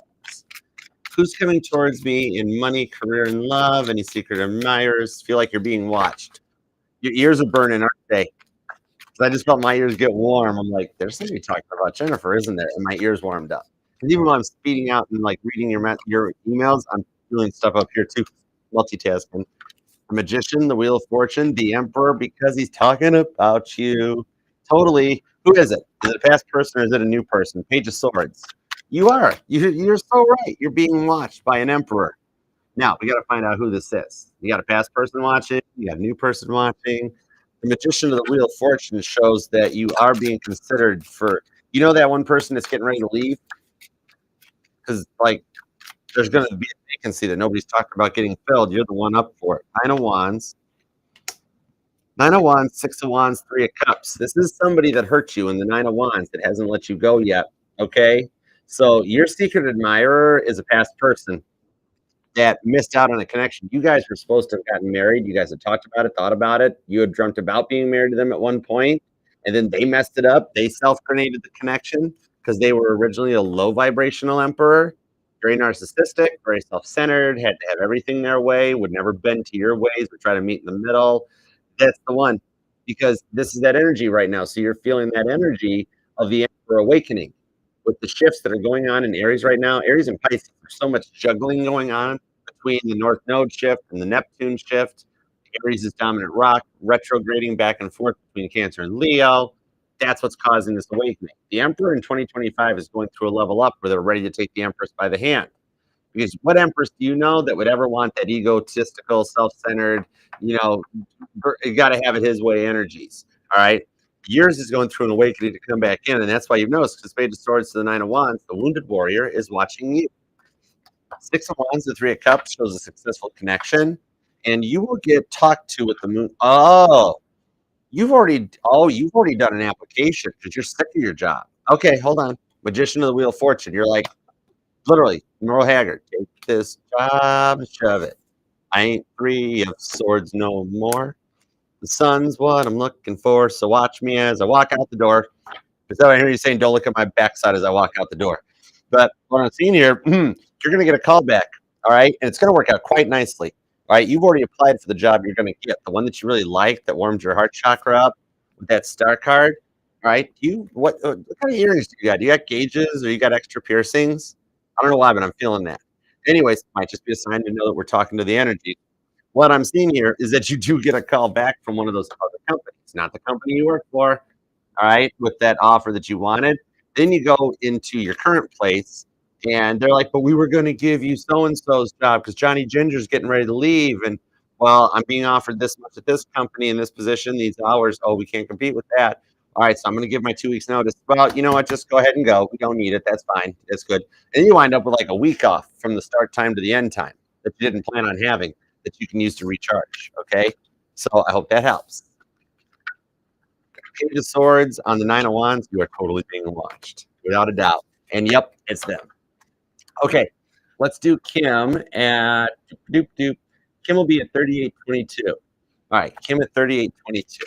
Who's coming towards me in money, career, and love? Any secret admirers? Feel like you're being watched. Your ears are burning, aren't they? 'Cause I just felt my ears get warm. I'm like, "There's somebody talking about Jennifer, isn't there?" And my ears warmed up. And even when I'm speeding out and, like, reading your emails, I'm doing stuff up here too, multitasking. The Magician, the Wheel of Fortune, the Emperor, because he's talking about you. Totally. Who is it? Is it a past person or is it a new person? Page of Swords. You are. You're so right. You're being watched by an emperor. Now we got to find out who this is. You got a past person watching. You got a new person watching. The Magician of the Wheel of Fortune shows that you are being considered for. You know that one person that's getting ready to leave because like there's going to be a vacancy that nobody's talking about getting filled. You're the one up for it. Nine of Wands. Nine of Wands, Six of Wands, Three of Cups. This is somebody that hurt you in the Nine of Wands that hasn't let you go yet. Okay. So your secret admirer is a past person that missed out on a connection. You guys were supposed to have gotten married. You guys had talked about it, thought about it. You had dreamt about being married to them at one point, and then they messed it up. They self-grenaded the connection because they were originally a low vibrational emperor, very narcissistic, very self-centered, had to have everything their way, would never bend to your ways, would try to meet in the middle. That's the one, because this is that energy right now. So you're feeling that energy of the emperor awakening with the shifts that are going on in Aries right now. Aries and Pisces, there's so much juggling going on between the North Node shift and the Neptune shift. Aries is dominant rock, retrograding back and forth between Cancer and Leo. That's what's causing this awakening. The Emperor in 2025 is going through a level up where they're ready to take the Empress by the hand. Because what Empress do you know that would ever want that egotistical, self-centered, you got to have it his way energies. All right. Yours is going through an awakening to come back in. And that's why you've noticed because Page of Swords to the Nine of Wands, the wounded warrior is watching you. Six of Wands, the Three of Cups shows a successful connection. And you will get talked to with the moon. You've already done an application because you're sick of your job. Okay, hold on. Magician of the Wheel of Fortune. You're like, literally, Merle Haggard, take this job and shove it. I ain't Three of Swords no more. The sun's what I'm looking for, so watch me as I walk out the door. Is that what I hear you saying? Don't look at my backside as I walk out the door. But what I'm seeing here, you're going to get a call back, all right? And it's going to work out quite nicely, all right? You've already applied for the job you're going to get, the one that you really like, that warms your heart chakra up with that star card, all right? What kind of earrings do you got? Do you got gauges or you got extra piercings? I don't know why, but I'm feeling that. Anyways, might just be a sign to know that we're talking to the energy. What I'm seeing here is that you do get a call back from one of those other companies, not the company you work for, all right, with that offer that you wanted. Then you go into your current place and they're like, but we were going to give you so and so's job because Johnny Ginger's getting ready to leave. And well, I'm being offered this much at this company in this position, these hours. Oh, we can't compete with that. All right, so I'm going to give my 2 weeks notice. Well, you know what? Just go ahead and go. We don't need it. That's fine. That's good. And you wind up with like a week off from the start time to the end time that you didn't plan on having that you can use to recharge. Okay, so I hope that helps. Page of Swords on the Nine of Wands, you are totally being watched, without a doubt. And yep, it's them. Okay, let's do Kim at doop doop. Kim will be at 3822. All right, Kim at 3822.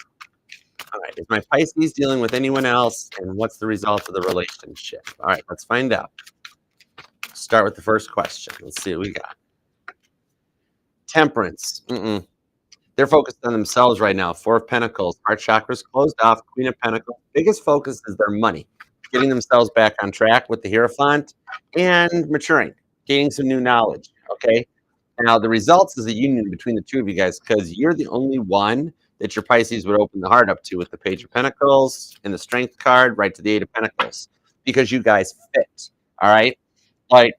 All right, is my Pisces dealing with anyone else? And what's the result of the relationship? All right, let's find out. Start with the first question. Let's see what we got. Temperance. They're focused on themselves right now. Four of Pentacles, heart chakras closed off, Queen of Pentacles. Biggest focus is their money, getting themselves back on track with the Hierophant and maturing, gaining some new knowledge. Okay. Now, the results is a union between the two of you guys because you're the only one that your Pisces would open the heart up to with the Page of Pentacles and the Strength card right to the Eight of Pentacles because you guys fit. All right. Like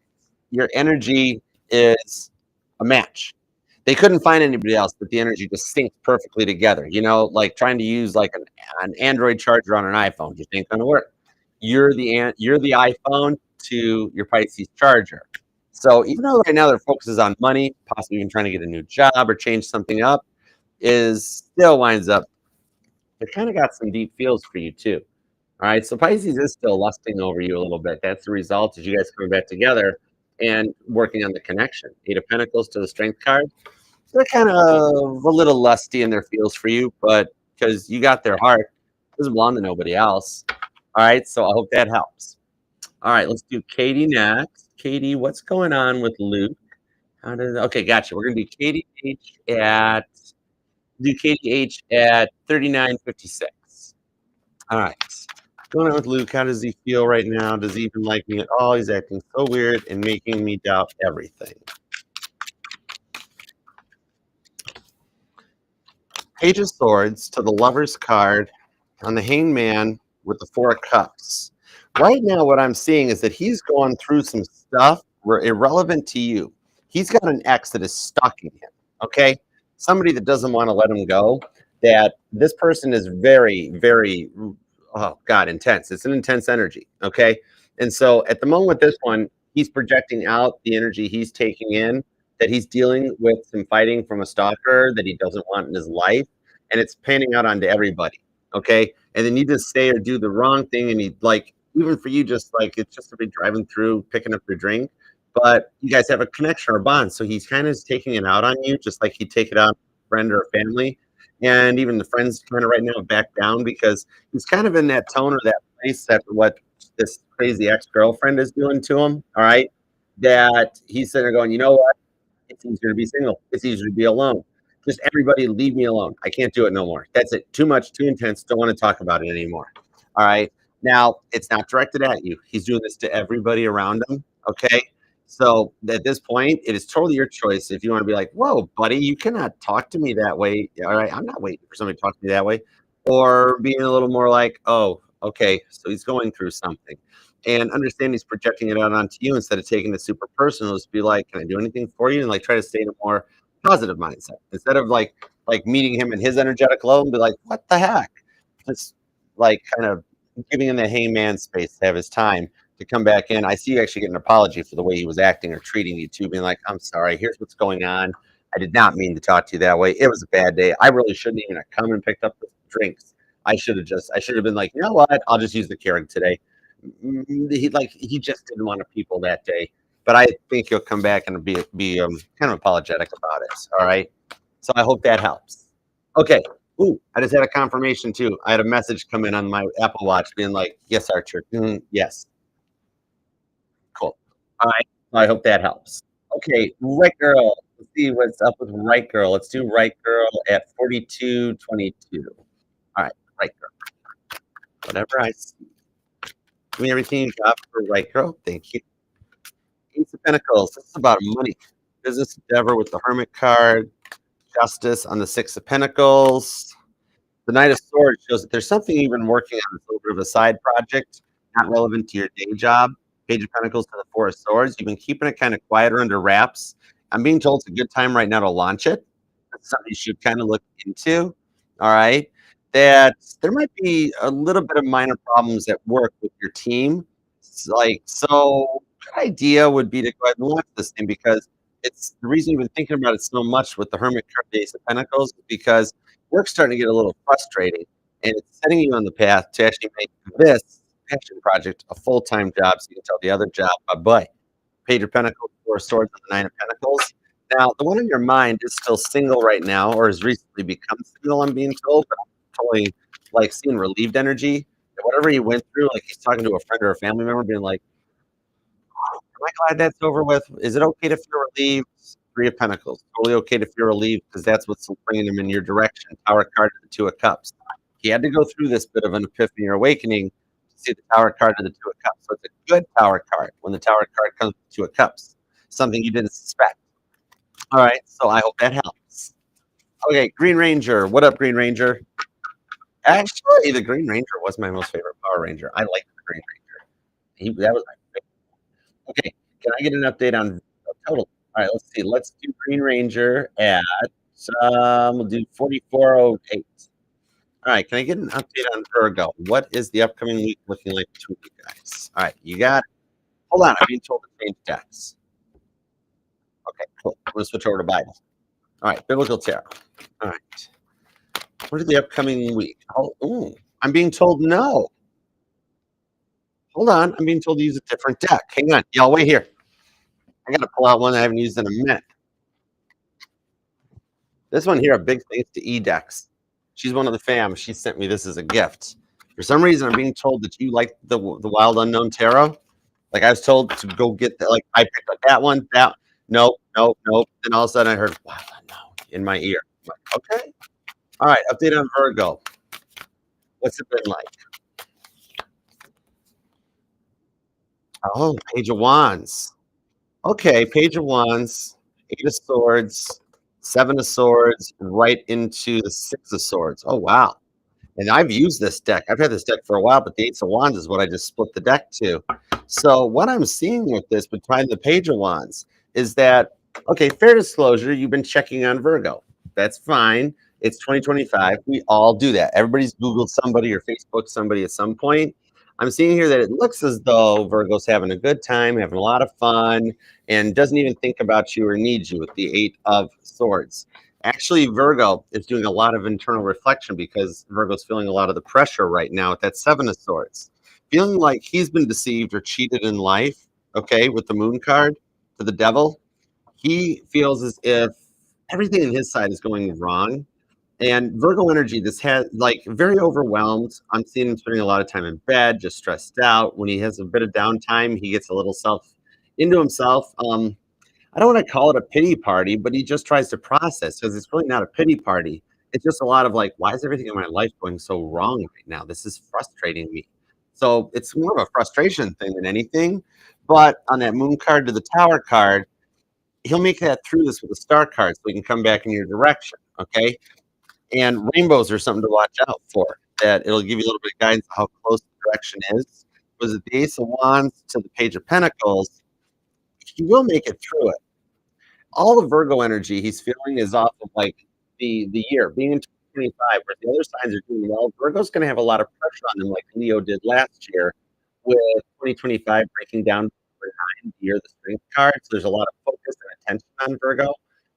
your energy is a match. They couldn't find anybody else, but the energy just syncs perfectly together. Like trying to use like an Android charger on an iPhone just ain't gonna work. You're the iPhone to your Pisces charger. So even though right now their focus is on money, possibly even trying to get a new job or change something up, is still winds up. They kind of got some deep feels for you too. All right, so Pisces is still lusting over you a little bit. That's the result of you guys coming back together and working on the connection. Eight of Pentacles to the Strength card. They're kind of a little lusty in their feels for you, but because you got their heart, it doesn't belong to nobody else. All right, so I hope that helps. All right, let's do Katie next. Katie, what's going on with Luke? Okay, gotcha. We're gonna do Katie H at Do KDH at 39.56. All right. Going on with Luke. How does he feel right now? Does he even like me at all? He's acting so weird and making me doubt everything. Page of Swords to the Lover's card on the Hanged Man with the Four of Cups. Right now, what I'm seeing is that he's going through some stuff irrelevant to you. He's got an ex that is stalking him, okay? Somebody that doesn't want to let him go. That this person is very, very, oh God, intense. It's an intense energy, okay? And so at the moment with this one, he's projecting out the energy he's taking in, that he's dealing with some fighting from a stalker that he doesn't want in his life, and it's panning out onto everybody, okay? And then you just say or do the wrong thing, and you like, even for you, just like it's just to be driving through, picking up your drink, but you guys have a connection or bond, so he's kind of taking it out on you, just like he'd take it out on a friend or a family. And even the friends kind of right now back down because he's kind of in that tone or that place that what this crazy ex-girlfriend is doing to him, all right? That he's sitting there going, you know what? It's easier to be single. It's easier to be alone. Just everybody leave me alone. I can't do it no more. That's it. Too much, too intense. Don't want to talk about it anymore. All right. Now, it's not directed at you. He's doing this to everybody around him. Okay. So at this point, it is totally your choice. If you want to be like, whoa, buddy, you cannot talk to me that way. All right. I'm not waiting for somebody to talk to me that way. Or being a little more like, oh, okay. So he's going through something and understand he's projecting it out onto you instead of taking it super personal. Just be like, can I do anything for you? And like try to stay in a more positive mindset instead of like meeting him in his energetic low and be like, what the heck? Just like kind of giving him the hangman space to have his time to come back in. I see you actually get an apology for the way he was acting or treating you too, being like, I'm sorry, here's what's going on. I did not mean to talk to you that way. It was a bad day. I really shouldn't even have come and picked up the drinks. I should have been like, you know what? I'll just use the Keurig today. He just didn't want to people that day. But I think he'll come back and be kind of apologetic about it. All right. So I hope that helps. Okay. Ooh, I just had a confirmation too. I had a message come in on my Apple Watch being like, "Yes, Archer. Yes, cool. All right. I hope that helps." Okay, right girl. Let's see what's up with right girl. Let's do right girl at 42.22. All right, right girl. Whatever I see. Give me everything you got for right girl. Thank you. Ace of Pentacles. This is about money. Business endeavor with the Hermit card. Justice on the Six of Pentacles. The Knight of Swords shows that there's something you've been working on that's a little bit of a side project, not relevant to your day job. Page of Pentacles to the Four of Swords. You've been keeping it kind of quieter under wraps. I'm being told it's a good time right now to launch it. That's something you should kind of look into. All right. That there might be a little bit of minor problems at work with your team. It's like, so good idea would be to go ahead and launch this thing because it's the reason you've been thinking about it so much with the Hermit card, the Ace of Pentacles, because work's starting to get a little frustrating and it's setting you on the path to actually make this passion project a full-time job so you can tell the other job bye-bye. Page of Pentacles, Four of Swords, and the Nine of Pentacles. Now, the one in your mind is still single right now, or has recently become single, I'm being told, but I'm totally like seeing relieved energy. And whatever he went through, like he's talking to a friend or a family member, being like, am I glad that's over with? Is it okay to feel relieved? Three of Pentacles. Totally okay to feel relieved because that's what's bringing him in your direction. Tower card to the Two of Cups. He had to go through this bit of an epiphany or awakening to see the Tower card to the Two of Cups. So it's a good Tower card when the Tower card comes to the Two of Cups. Something you didn't suspect. All right, so I hope that helps. Okay, Green Ranger. What up, Green Ranger? Actually, the Green Ranger was my most favorite Power Ranger. I liked the Green Ranger. That was my favorite. Okay, can I get an update on total? All right, let's see. Let's do Green Ranger at we'll do 4408. All right, can I get an update on Virgo? What is the upcoming week looking like between you guys? All right, you got it. Hold on, I'm being told to change decks. Okay, cool. I'm gonna switch over to Bible. All right, Biblical Tarot. All right. What is the upcoming week? Oh, ooh, I'm being told no. Hold on, I'm being told to use a different deck. Hang on, y'all wait here. I gotta pull out one I haven't used in a minute. This one here, a big thanks to Edex. She's one of the fam. She sent me this as a gift. For some reason, I'm being told that you like the Wild Unknown Tarot. Like I was told to go get that. Like I picked up that one. That nope. Then all of a sudden I heard Wild Unknown in my ear. I'm like, okay. All right, update on Virgo. What's it been like? Oh, Page of Wands. Okay, Page of Wands, Eight of Swords, Seven of Swords, right into the Six of Swords. Oh, wow. And I've used this deck. I've had this deck for a while, but the Eight of Wands is what I just split the deck to. So what I'm seeing with this between the Page of Wands is that, okay, fair disclosure, you've been checking on Virgo. That's fine. It's 2025. We all do that. Everybody's Googled somebody or Facebooked somebody at some point. I'm seeing here that it looks as though Virgo's having a good time, having a lot of fun, and doesn't even think about you or need you with the Eight of Swords. Actually, Virgo is doing a lot of internal reflection because Virgo's feeling a lot of the pressure right now with that Seven of Swords, feeling like he's been deceived or cheated in life. Okay, with the Moon card to the Devil, he feels as if everything in his side is going wrong. And Virgo energy, this has like very overwhelmed. I'm seeing him spending a lot of time in bed, just stressed out. When he has a bit of downtime, he gets a little self into himself. I don't want to call it a pity party, but he just tries to process because it's really not a pity party. It's just a lot of like, why is everything in my life going so wrong right now? This is frustrating me. So it's more of a frustration thing than anything. But on that moon card to the tower card, he'll make that through this with a star card so he can come back in your direction. Okay. And rainbows are something to watch out for. That it'll give you a little bit of guidance on how close the direction is. Was it the Ace of Wands to the Page of Pentacles? He will make it through it. All the Virgo energy he's feeling is off of like the year being in 2025, where the other signs are doing well. Virgo's going to have a lot of pressure on him, like Leo did last year, with 2025 breaking down for 9 year the Strength card. So there's a lot of focus and attention on Virgo,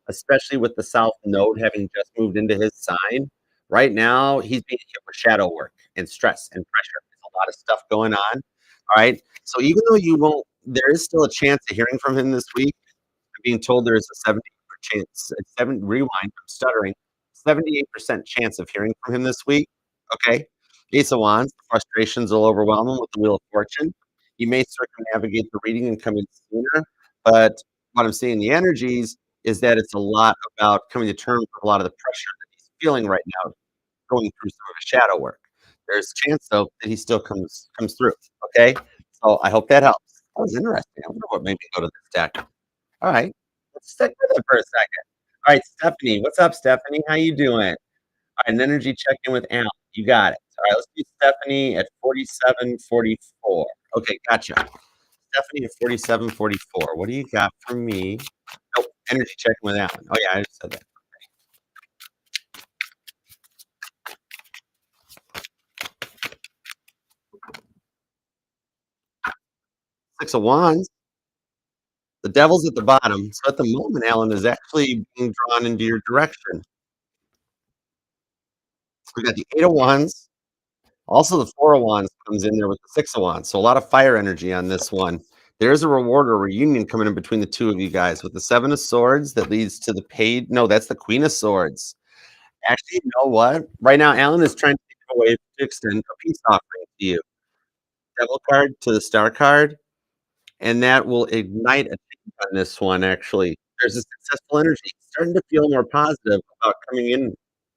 especially with the South Node having just moved into his sign. Right now, he's being hit with shadow work and stress and pressure. There's a lot of stuff going on. All right. So even though you won't, there is still a chance of hearing from him this week. Being told there is a 70 chance, rewind, I'm stuttering, 78% chance of hearing from him this week. Okay. Ace of Wands, frustrations will overwhelm him with the Wheel of Fortune. He may circumnavigate the reading and come in sooner, but what I'm seeing in the energies is that it's a lot about coming to terms with a lot of the pressure that he's feeling right now, going through some of his shadow work. There's a chance though that he still comes through. Okay. So I hope that helps. That was interesting. I wonder what made me go to this deck. All right. Let's stick with it for a second. All right, Stephanie. What's up, Stephanie? How you doing? All right, an energy check-in with Alan. You got it. All right, let's do Stephanie at 4744. Okay, gotcha. Stephanie at 4744. What do you got for me? Nope, energy check-in with Alan. Oh, yeah, I just said that. Six of Wands. The devil's at the bottom. So at the moment, Alan is actually being drawn into your direction. So we got the Eight of Wands. Also, the Four of Wands comes in there with the Six of Wands, so a lot of fire energy on this one. There's a reward or reunion coming in between the two of you guys with the Seven of Swords that leads to the paid. No, that's the Queen of Swords. Actually, you know what? Right now, Alan is trying to take away to extend a peace offering to you. Devil card to the Star card, and that will ignite a change on this one. Actually, there's a successful energy starting to feel more positive about coming in and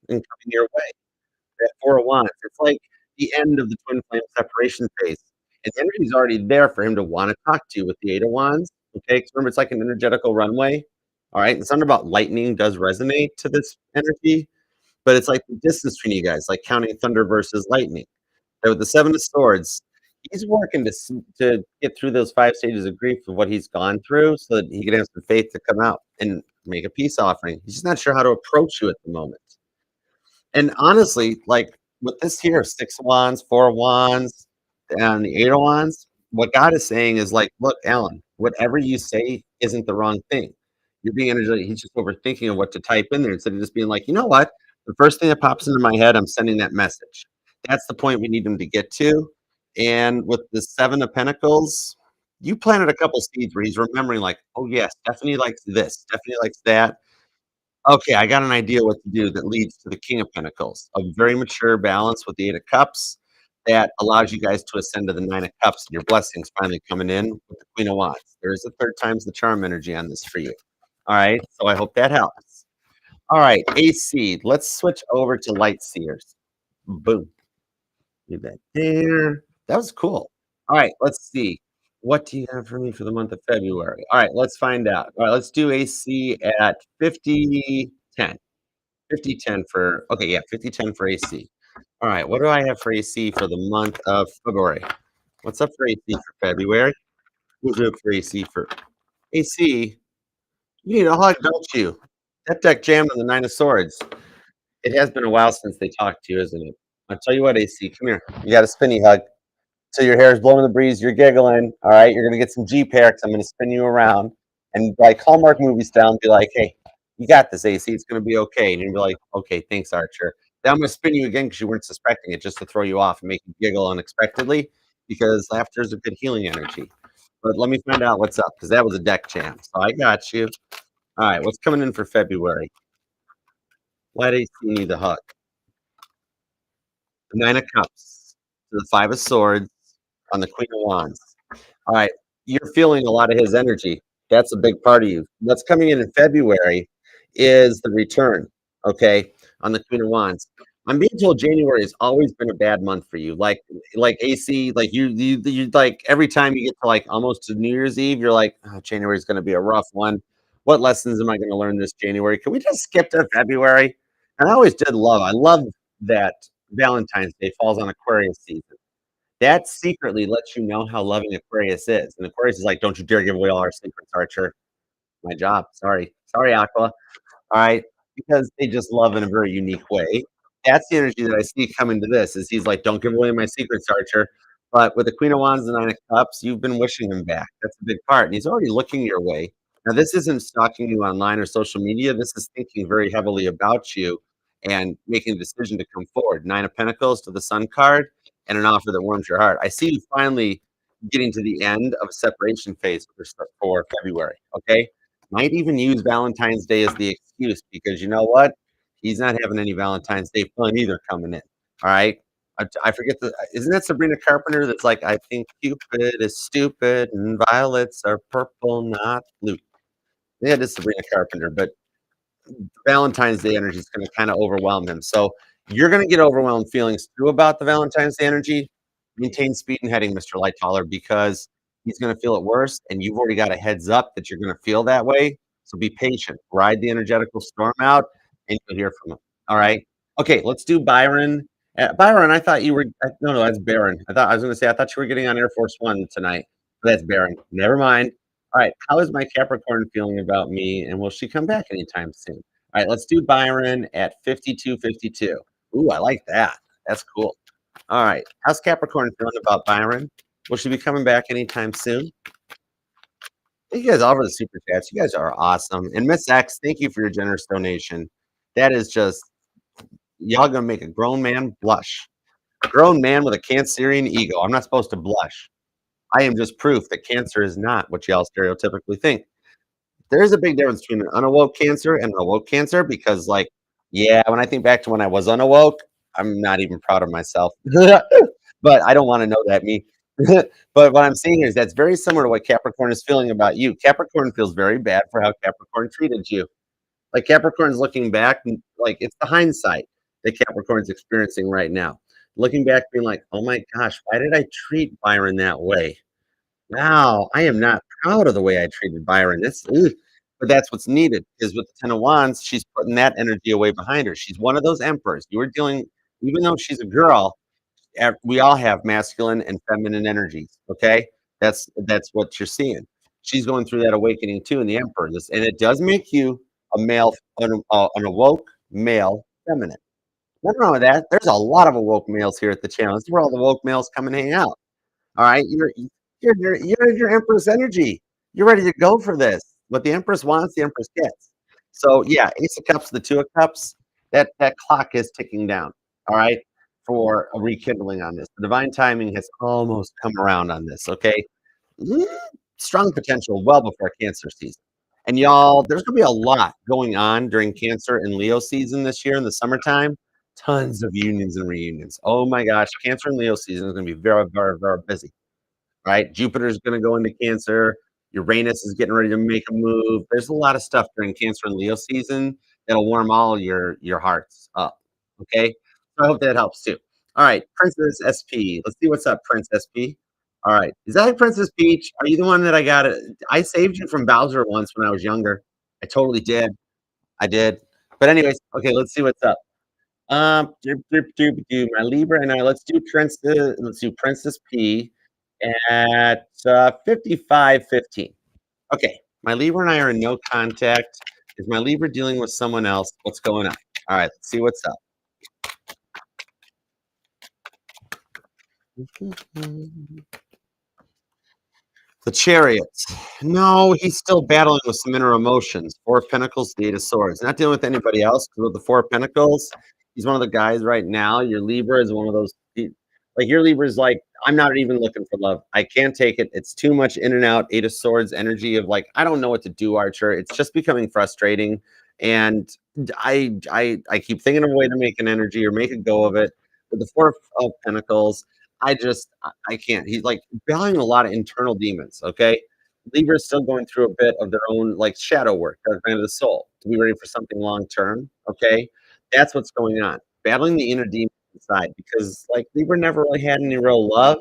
coming your way. That Four of Wands. It's like the end of the twin flame separation phase. And the energy is already there for him to want to talk to you with the Eight of Wands. Okay, 'cause remember, it's like an energetical runway. All right, and something about lightning does resonate to this energy, but it's like the distance between you guys, like counting thunder versus lightning. So with the Seven of Swords, he's working to get through those 5 stages of grief of what he's gone through, so that he can have some faith to come out and make a peace offering. He's just not sure how to approach you at the moment. And honestly, like with this here, Six of Wands, Four of Wands, and the Eight of Wands, what God is saying is like, look, Alan, whatever you say isn't the wrong thing. You're being energetic. He's just overthinking of what to type in there instead of just being like, you know what? The first thing that pops into my head, I'm sending that message. That's the point we need him to get to. And with the Seven of Pentacles, you planted a couple seeds where he's remembering, like, oh, yes, Stephanie likes this, Stephanie likes that. Okay, I got an idea what to do that leads to the King of Pentacles, a very mature balance with the Eight of Cups that allows you guys to ascend to the Nine of Cups, and your blessings finally coming in with the Queen of Wands. There is a third time's the charm energy on this for you. All right, so I hope that helps. All right, AC. Let's switch over to light seers. Boom. Do that there. That was cool. All right, let's see. What do you have for me for the month of February? All right, let's find out. All right, let's do AC at 5010. 5010 for okay, yeah, 5010 for AC. All right, what do I have for AC for the month of February? What's up for AC for February? Who's up for AC for AC? You need a hug, don't you? That deck jammed on the Nine of Swords. It has been a while since they talked to you, isn't it? I'll tell you what, AC, come here. You got a spinny hug. So your hair is blowing in the breeze, you're giggling, all right? You're gonna get some G hair 'cause I'm gonna spin you around and like Hallmark movie style and be like, "Hey, you got this, AC. It's gonna be okay." And you'll be like, "Okay, thanks, Archer." Then I'm gonna spin you again because you weren't suspecting it, just to throw you off and make you giggle unexpectedly because laughter is a good healing energy. But let me find out what's up because that was a deck jam. So I got you. All right, what's coming in for February? Let AC need the hug. The Nine of Cups to the Five of Swords on the Queen of Wands. All right, you're feeling a lot of his energy. That's a big part of you. What's coming in February is the return, okay, on the Queen of Wands. I'm being told January has always been a bad month for you. Like AC, like you like every time you get to like almost to New Year's Eve, you're like, oh, January is going to be a rough one. What lessons am I going to learn this January? Can we just skip to February? And I love that Valentine's Day falls on Aquarius season. That secretly lets you know how loving Aquarius is, and Aquarius is like, "Don't you dare give away all our secrets, Archer." My job. Sorry. Sorry, Aqua. Alright? Because they just love in a very unique way. That's the energy that I see coming to this, is he's like, "Don't give away my secrets, Archer." But with the Queen of Wands and Nine of Cups, you've been wishing him back. That's a big part, and he's already looking your way. Now, this isn't stalking you online or social media, this is thinking very heavily about you and making a decision to come forward. Nine of Pentacles to the Sun card and an offer that warms your heart. I see you finally getting to the end of a separation phase for February, okay? Might even use Valentine's Day as the excuse because you know what? He's not having any Valentine's Day fun either coming in. All right. I forget the isn't that Sabrina Carpenter that's like, I think Cupid is stupid and violets are purple, not blue. Yeah, it is Sabrina Carpenter, but Valentine's Day energy is going to kind of overwhelm him. So you're going to get overwhelmed feelings too about the Valentine's Day energy. Maintain speed and heading, Mr. Lightaller, because he's going to feel it worse, and you've already got a heads up that you're going to feel that way. So be patient. Ride the energetical storm out, and you'll hear from him. All right. Okay, let's do Byron. Byron, I thought you were. No, no, that's Baron. I was going to say I thought you were getting on Air Force One tonight. That's Baron. Never mind. All right. How is my Capricorn feeling about me, and will she come back anytime soon? All right. Let's do Byron at 5252. Ooh, I like that. That's cool. All right. How's Capricorn feeling about Byron? Will she be coming back anytime soon? Thank you guys all for the super chats. You guys are awesome. And Miss X, thank you for your generous donation. That is just y'all gonna make a grown man blush. A grown man with a Cancerian ego. I'm not supposed to blush. I am just proof that cancer is not what y'all stereotypically think. There's a big difference between an unawoke cancer and an awoke cancer because, like, yeah, when I think back to when I was unawoke, I'm not even proud of myself. But I don't want to know that me. But what I'm saying is that's very similar to what Capricorn is feeling about you. Capricorn feels very bad for how Capricorn treated you. Like Capricorn's looking back, and like it's the hindsight that Capricorn's experiencing right now. Looking back, being like, oh my gosh, why did I treat Byron that way? Wow, I am not proud of the way I treated Byron. That's ugh. But that's what's needed is with the Ten of Wands, she's putting that energy away behind her. She's one of those emperors. You were dealing, even though she's a girl, we all have masculine and feminine energies. Okay, that's what you're seeing. She's going through that awakening too in the Emperor. This and it does make you a male, an awoke male feminine. Nothing wrong with that. There's a lot of awoke males here at the channel. This is where all the woke males come and hang out. All right, you're in your Empress energy. You're ready to go for this. What the Empress wants, the Empress gets. So yeah, Ace of Cups, the Two of Cups. That clock is ticking down. All right, for a rekindling on this. The divine timing has almost come around on this. Okay, Mm, strong potential well before Cancer season. And y'all, there's gonna be a lot going on during Cancer and Leo season this year in the summertime. Tons of unions and reunions. Oh my gosh, Cancer and Leo season is gonna be very, very, very busy, right? Jupiter's going to go into Cancer. Uranus is getting ready to make a move. There's a lot of stuff during Cancer and Leo season It'll warm all your hearts up, okay? So I hope that helps too. Alright, Princess SP. Let's see what's up, Prince SP. Alright. Is that Princess Peach? Are you the one that I saved you from Bowser once when I was younger. I totally did. I did. But anyways, okay, let's see what's up. Doop, doop, doop, doo. My Libra and I, let's do Princess P at 55:15. Okay, my Libra and I are in no contact. Is my Libra dealing with someone else? What's going on? All right, let's see what's up. The Chariots. No, he's still battling with some inner emotions. Four of Pentacles, the Eight of Swords. Not dealing with anybody else because with the Four of Pentacles, he's one of the guys right now. Your Libra is one of those. Like your Libra is like, I'm not even looking for love. I can't take it. It's too much in and out. Eight of Swords energy of like, I don't know what to do, Archer. It's just becoming frustrating, and I keep thinking of a way to make an energy or make a go of it. With the Four of Pentacles, I can't. He's like battling a lot of internal demons. Okay, Libra's still going through a bit of their own like shadow work, Dark Night of the Soul, to be ready for something long term. Okay, that's what's going on. Battling the inner demon inside because like Libra never really had any real love,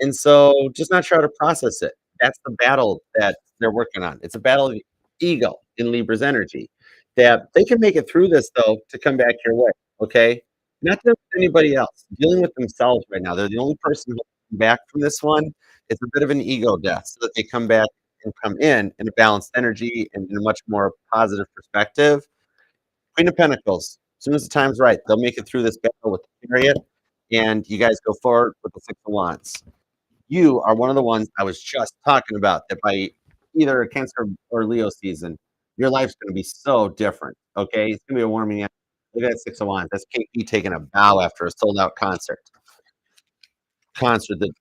and so just not sure how to process it. That's the battle that they're working on. It's a battle of ego in Libra's energy. That they can make it through this though to come back your way. Okay, not just anybody else dealing with themselves right now. They're the only person who's back from this one. It's a bit of an ego death, so that they come back and come in a balanced energy and in a much more positive perspective. Queen of Pentacles. As soon as the time's right, they'll make it through this battle with the Chariot, and you guys go forward with the Six of Wands. You are one of the ones I was just talking about that by either Cancer or Leo season, your life's going to be so different. Okay, it's going to be a warming. Look at that Six of Wands. That's KP taking a bow after a sold out concert. Concert that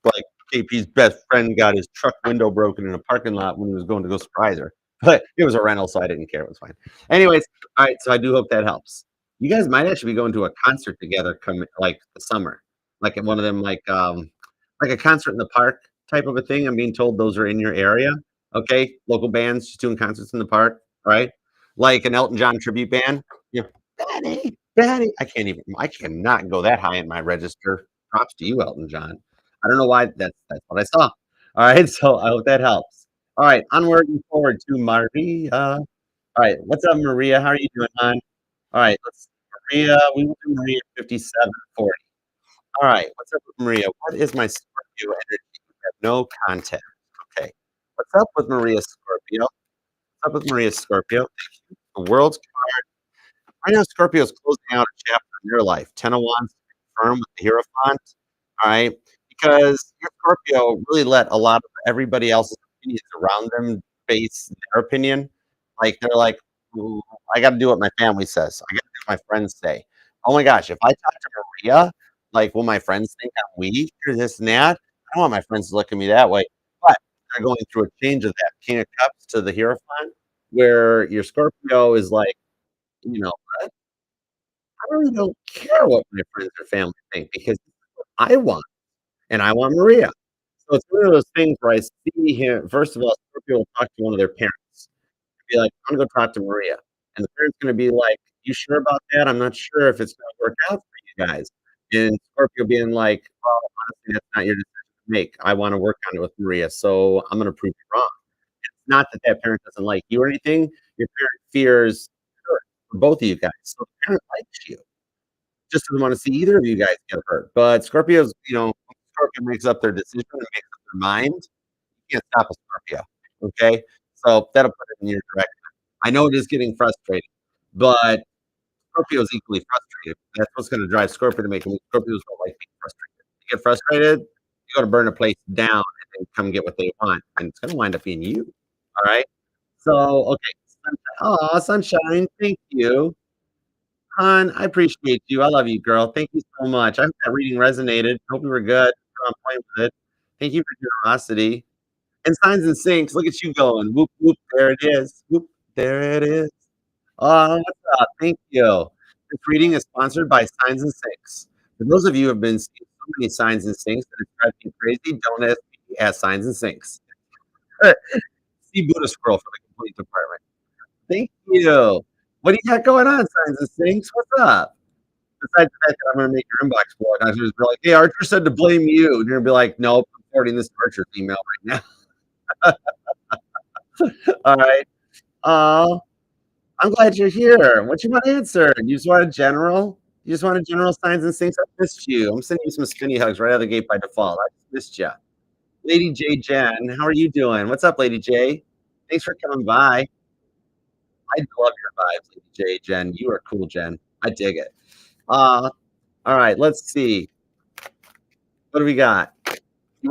like KP's best friend got his truck window broken in a parking lot when he was going to go surprise her. But it was a rental, so I didn't care. It was fine. Anyways, all right. So I do hope that helps. You guys might actually be going to a concert together, come like the summer, like at one of them, like a concert in the park type of a thing. I'm being told those are in your area. Okay, local bands just doing concerts in the park, right? Like an Elton John tribute band. Yeah, Betty, Betty. I cannot go that high in my register. Props to you, Elton John. I don't know why that's what I saw. All right, so I hope that helps. All right, onward and forward to Maria. All right, what's up, Maria? How are you doing, hon? All right, let's Maria. We will do Maria 5740. All right, what's up with Maria? What is my Scorpio energy? We have no contact. Okay, what's up with Maria Scorpio? What's up with Maria Scorpio? The world's I know Scorpio's closing out a chapter in your life. 10 of Wands confirmed with the Hierophant. All right. Because your Scorpio really let a lot of everybody else's opinions around them base their opinion. Like they're like, "Ooh, I got to do what my family says. I got to do what my friends say. Oh my gosh, if I talk to Maria, like, will my friends think I'm weak or this and that? I don't want my friends to look at me that way. But they're going through a change of that King of Cups to the Hierophant, where your Scorpio is like, you know, I really don't care what my friends or family think because I want, and I want Maria. So it's one of those things where I see him. First of all, Scorpio will talk to one of their parents and be like, "I'm gonna go talk to Maria," and the parent's gonna be like, "You sure about that? I'm not sure if it's gonna work out for you guys." And Scorpio being like, "Well, honestly, that's not your decision to make. I want to work on it with Maria, so I'm gonna prove you wrong." It's not that that parent doesn't like you or anything. Your parent fears hurt for both of you guys, so the parent likes you. Just doesn't wanna see either of you guys get hurt. But Scorpios, Scorpio makes up their decision and makes up their mind. You can't stop a Scorpio, okay? So that'll put it in your direction. I know it is getting frustrating, but Scorpio is equally frustrated. That's what's gonna drive Scorpio to make a move. Scorpios don't like being frustrated. You get frustrated, you gotta burn a place down and then come get what they want, and it's gonna wind up being you, alright? So, okay, Aw, sunshine, thank you. Hon, I appreciate you. I love you, girl. Thank you so much. I hope that reading resonated. Hope you were good. You're on point with it. Thank you for generosity. And signs and sinks. Look at you going. Whoop, whoop. There it is. Whoop. There it is. Oh, what's up? Thank you. This reading is sponsored by Signs and Sinks. For those of you who have been seeing so many signs and sinks that it's driving you crazy, don't ask me. Ask Signs and Sinks. See Buddha Scroll for the complete department. Thank you. What do you got going on, Signs and Sinks? What's up? Besides the fact that I'm gonna make your inbox blow, and I just be like, "Hey, Archer said to blame you." And you're gonna be like, "Nope, I'm forwarding this to Archer's email right now." All right. Uh, I'm glad you're here. What you want to answer? You just want a general? You just want a general Signs and Sinks? I missed you. I'm sending you some spinny hugs right out of the gate by default. I just missed you. Lady J Jen, how are you doing? What's up, Lady J? Thanks for coming by. I love your vibes, Lady J Jen. You are cool, Jen. I dig it. Uh, all right, let's see. What do we got? You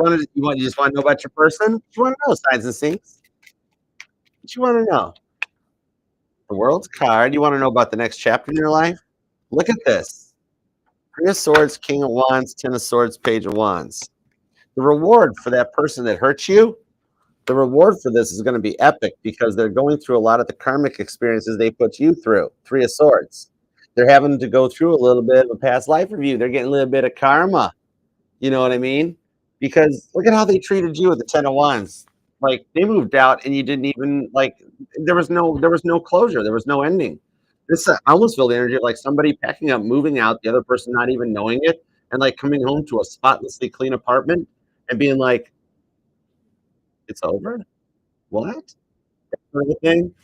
just want to know about your person? What you want to know, Signs and Sinks? What you want to know? The world's card. You want to know about the next chapter in your life? Look at this. Three of Swords, King of Wands, Ten of Swords, Page of Wands. The reward for that person that hurts you, the reward for this is going to be epic because they're going through a lot of the karmic experiences they put you through. Three of Swords. They're having to go through a little bit of a past life review. They're getting a little bit of karma. You know what I mean? Because look at how they treated you with the Ten of Wands. Like they moved out and you didn't even like there was no closure, there was no ending. This I almost feel the energy of like somebody packing up, moving out, the other person not even knowing it, and like coming home to a spotlessly clean apartment and being like, "It's over? What?" Sort of thing.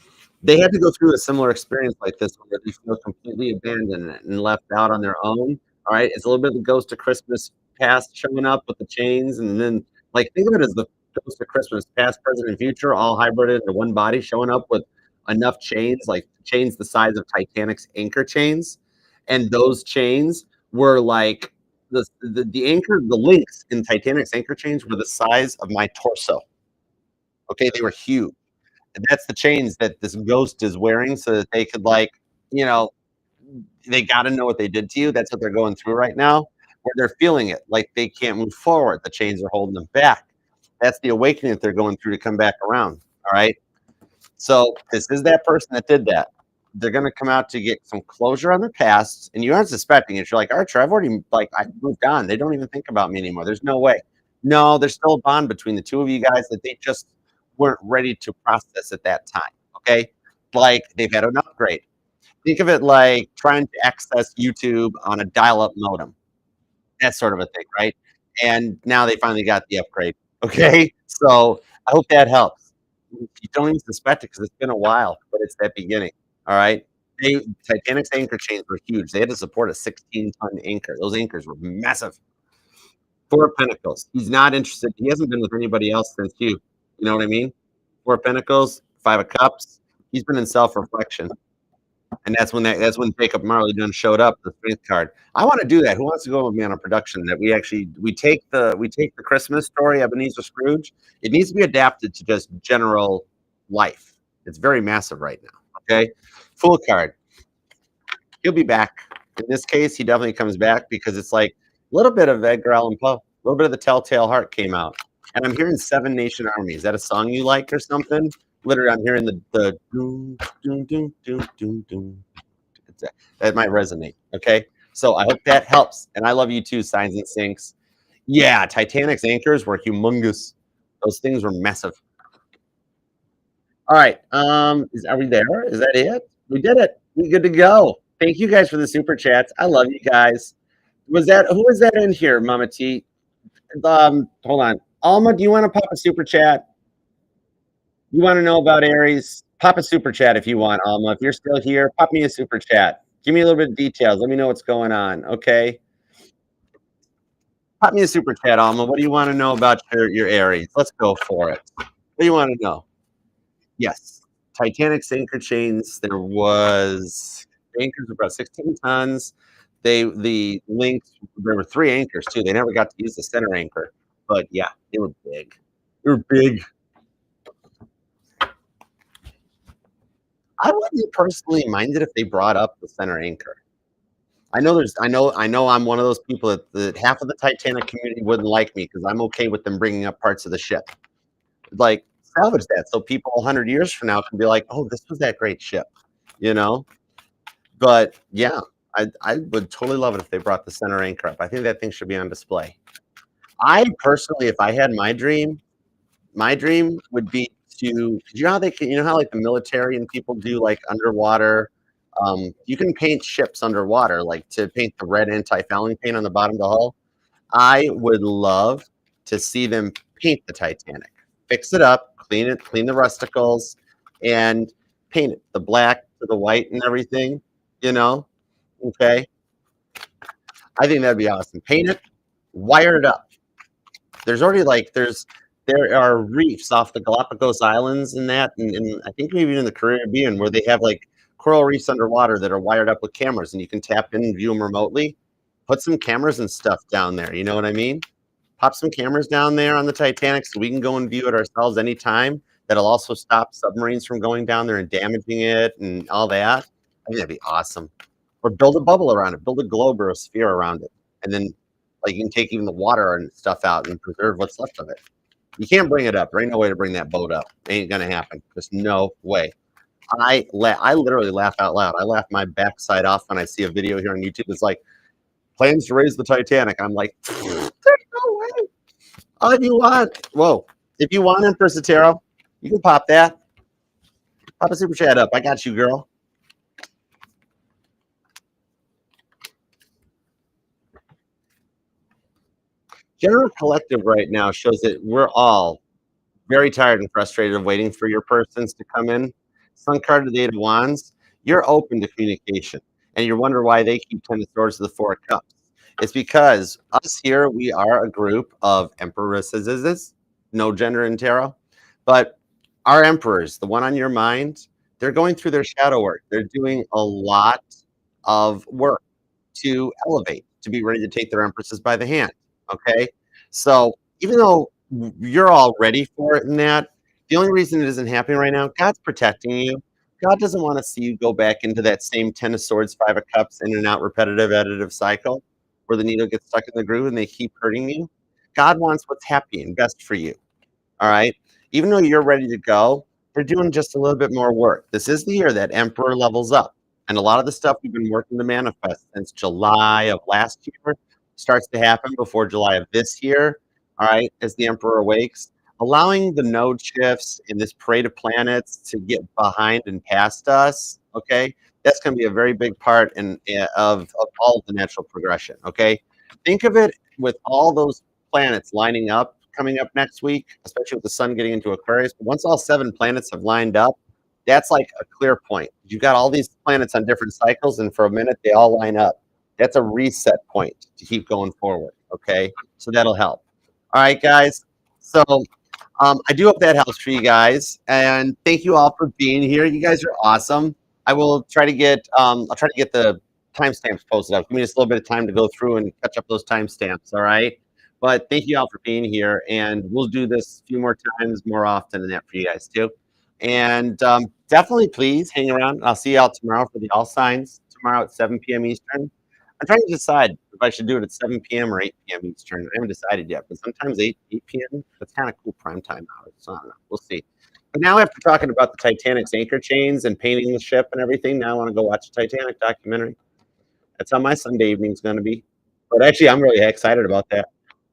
They had to go through a similar experience like this where they feel completely abandoned and left out on their own. All right. It's a little bit of the ghost of Christmas past showing up with the chains. And then, like, think of it as the ghost of Christmas past, present, and future, all hybrided into one body, showing up with enough chains, like chains the size of Titanic's anchor chains. And those chains were like the anchor, the links in Titanic's anchor chains were the size of my torso. Okay. They were huge, and that's the chains that this ghost is wearing so that they could like, you know, they got to know what they did to you. That's what they're going through right now, where they're feeling it like they can't move forward. The chains are holding them back. That's the awakening that they're going through to come back around. All right. So this is that person that did that. They're going to come out to get some closure on their past, and you aren't suspecting it. You're like, Archer, I've already like I moved on. They don't even think about me anymore. There's no way. No, there's still a bond between the two of you guys that they just weren't ready to process at that time. Okay, like they've had an upgrade. Think of it like trying to access YouTube on a dial-up modem. That sort of a thing, right? And now they finally got the upgrade. Okay, so I hope that helps. You don't even suspect it because it's been a while, but it's that beginning. All right. Titanic's anchor chains were huge. They had to support a 16-ton anchor. Those anchors were massive. Four of Pentacles. He's not interested. He hasn't been with anybody else since you. You know what I mean? Four of Pentacles, Five of Cups. He's been in self-reflection. And that's when Jacob Marley done showed up, the strength card. I want to do that. Who wants to go with me on a production that we take the Christmas story, Ebenezer Scrooge. It needs to be adapted to just general life. It's very massive right now. Okay. Fool card. He'll be back. In this case, he definitely comes back because it's like a little bit of Edgar Allan Poe, a little bit of the Telltale Heart came out. And I'm hearing Seven Nation Army. Is that a song you like or something? Literally, I'm hearing the doom, doom, doom, doom, doom, doom. That might resonate. Okay. So I hope that helps. And I love you too, Signs and Sinks. Yeah, Titanic's anchors were humongous. Those things were massive. All right. Are we there? Is that it? We did it. We good to go. Thank you guys for the super chats. I love you guys. Who was that in here, Mama T? Hold on. Alma, do you want to pop a super chat? You want to know about Aries? Pop a super chat if you want, Alma. If you're still here, pop me a super chat. Give me a little bit of details. Let me know what's going on. Okay. Pop me a super chat, Alma. What do you want to know about your Aries? Let's go for it. What do you want to know? Yes. Titanic's anchor chains. The anchors were about 16 tons. The links, there were three anchors too. They never got to use the center anchor. But yeah, they were big. They were big. I wouldn't personally mind it if they brought up the center anchor. I know I'm one of those people that half of the Titanic community wouldn't like me because I'm okay with them bringing up parts of the ship. Like salvage that so people 100 years from now can be like, oh, this was that great ship, you know? But yeah, I would totally love it if they brought the center anchor up. I think that thing should be on display. I personally, if I had my dream would be to, you know how like the military and people do like underwater You can paint ships underwater, like to paint the red anti-fouling paint on the bottom of the hull. I would love to see them paint the Titanic, fix it up, clean the rusticles, and paint it the black to the white and everything. You know, okay. I think that'd be awesome. Paint it, wire it up. There's already like there are reefs off the Galapagos Islands and that, and I think maybe in the Caribbean where they have like coral reefs underwater that are wired up with cameras, and you can tap in and view them remotely. Put some cameras and stuff down there. You know what I mean? Pop some cameras down there on the Titanic so we can go and view it ourselves anytime. That'll also stop submarines from going down there and damaging it and all that. I think that'd be awesome. Or build a bubble around it, build a globe or a sphere around it, and then like you can take even the water and stuff out and preserve what's left of it. You can't bring it up. There ain't no way to bring that boat up. Ain't gonna happen. There's no way. I literally laugh out loud. I laugh my backside off when I see a video here on YouTube. It's like plans to raise the Titanic. I'm like, there's no way. Oh, if you want, whoa, if you want Empress of Tarot, you can pop that. Pop a super chat up. I got you, girl. General collective right now shows that we're all very tired and frustrated of waiting for your persons to come in. Sun card of the Eight of Wands, you're open to communication, and you wonder why they keep Ten of Swords to the Four of Cups. It's because us here, we are a group of empresses, no gender in tarot, but our emperors, the one on your mind, they're going through their shadow work. They're doing a lot of work to elevate, to be ready to take their empresses by the hand. Okay. So even though you're all ready for it in that, the only reason it isn't happening right now, God's protecting you. God doesn't want to see you go back into that same Ten of Swords, Five of Cups, in and out repetitive, additive cycle where the needle gets stuck in the groove and they keep hurting you. God wants what's happy and best for you. All right. Even though you're ready to go, they're doing just a little bit more work. This is the year that Emperor levels up. And a lot of the stuff we've been working to manifest since July of last year starts to happen before July of this year. All right. As the Emperor awakes, allowing the node shifts in this parade of planets to get behind and past us. Okay. That's going to be a very big part of all of the natural progression. Okay. Think of it with all those planets lining up coming up next week, especially with the sun getting into Aquarius. But once all 7 planets have lined up, that's like a clear point. You've got all these planets on different cycles, and for a minute, they all line up. That's a reset point to keep going forward. Okay. So that'll help. All right, guys. So I do hope that helps for you guys. And thank you all for being here. You guys are awesome. I'll try to get the timestamps posted up. Give me just a little bit of time to go through and catch up those timestamps. All right. But thank you all for being here, and we'll do this a few more times, more often than that for you guys too. And definitely, please hang around. I'll see y'all tomorrow for the All Signs tomorrow at 7 p.m. Eastern. I'm trying to decide if I should do it at 7 p.m. or 8 p.m. Eastern. I haven't decided yet, but sometimes 8 p.m. That's kind of cool prime time hours. So I don't know. We'll see. But now after talking about the Titanic's anchor chains and painting the ship and everything, now I want to go watch a Titanic documentary. That's how my Sunday evening's going to be. But actually, I'm really excited about that.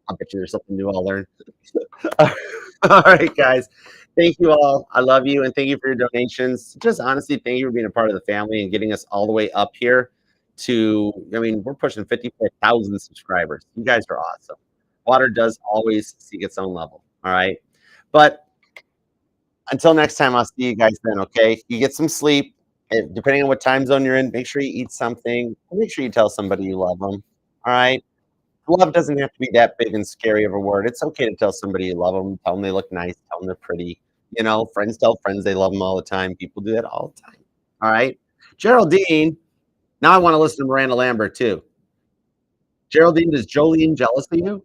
I'll bet you there's something new I'll learn. All right, guys. Thank you all. I love you, and thank you for your donations. Just honestly, thank you for being a part of the family and getting us all the way up here to, I mean, we're pushing 54,000 subscribers. You guys are awesome. Water does always seek its own level. All right. But until next time, I'll see you guys then, okay? You get some sleep. Depending on what time zone you're in, make sure you eat something. Make sure you tell somebody you love them. All right. Love doesn't have to be that big and scary of a word. It's okay to tell somebody you love them, tell them they look nice, tell them they're pretty. You know, friends tell friends they love them all the time. People do that all the time. All right. Geraldine. Now I want to listen to Miranda Lambert too. Geraldine, is Jolene jealous of you?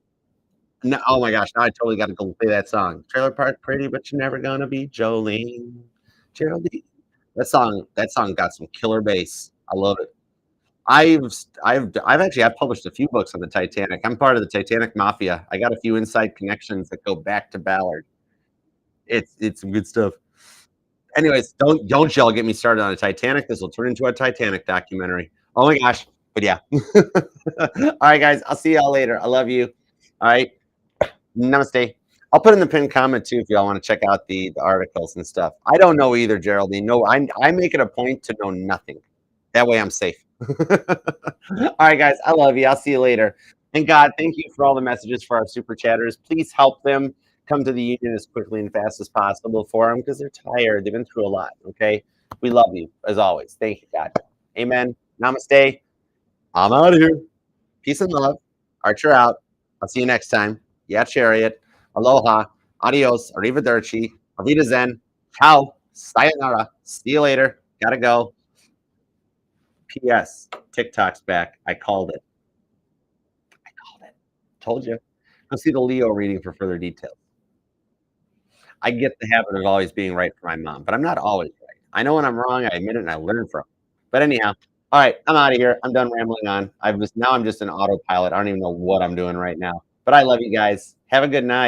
No. Oh my gosh. Now I totally got to go play that song. Trailer Park Pretty, but you're never gonna be Jolene. Geraldine. That song got some killer bass. I love it. I've published a few books on the Titanic. I'm part of the Titanic Mafia. I got a few inside connections that go back to Ballard. It's some good stuff. Anyways, don't y'all get me started on a Titanic. This will turn into a Titanic documentary. Oh my gosh. But yeah. All right, guys. I'll see y'all later. I love you. All right. Namaste. I'll put in the pinned comment too if y'all want to check out the articles and stuff. I don't know either, Geraldine. No, I make it a point to know nothing. That way I'm safe. All right, guys, I love you. I'll see you later. And God, thank you for all the messages for our super chatters. Please help them come to the union as quickly and fast as possible for them because they're tired. They've been through a lot. Okay. We love you as always. Thank you, God. Amen. Namaste. I'm out of here. Peace and love. Archer out. I'll see you next time. Yeah, chariot. Aloha. Adios. Arrivederci. Avita Zen. Ciao. Sayonara. See you later. Gotta go. P.S. TikTok's back. I called it. I called it. Told you. Go see the Leo reading for further details. I get the habit of always being right for my mom, but I'm not always right. I know when I'm wrong, I admit it, and I learn from it. But anyhow, all right, I'm out of here. I'm done rambling on. I'm just an autopilot. I don't even know what I'm doing right now. But I love you guys. Have a good night.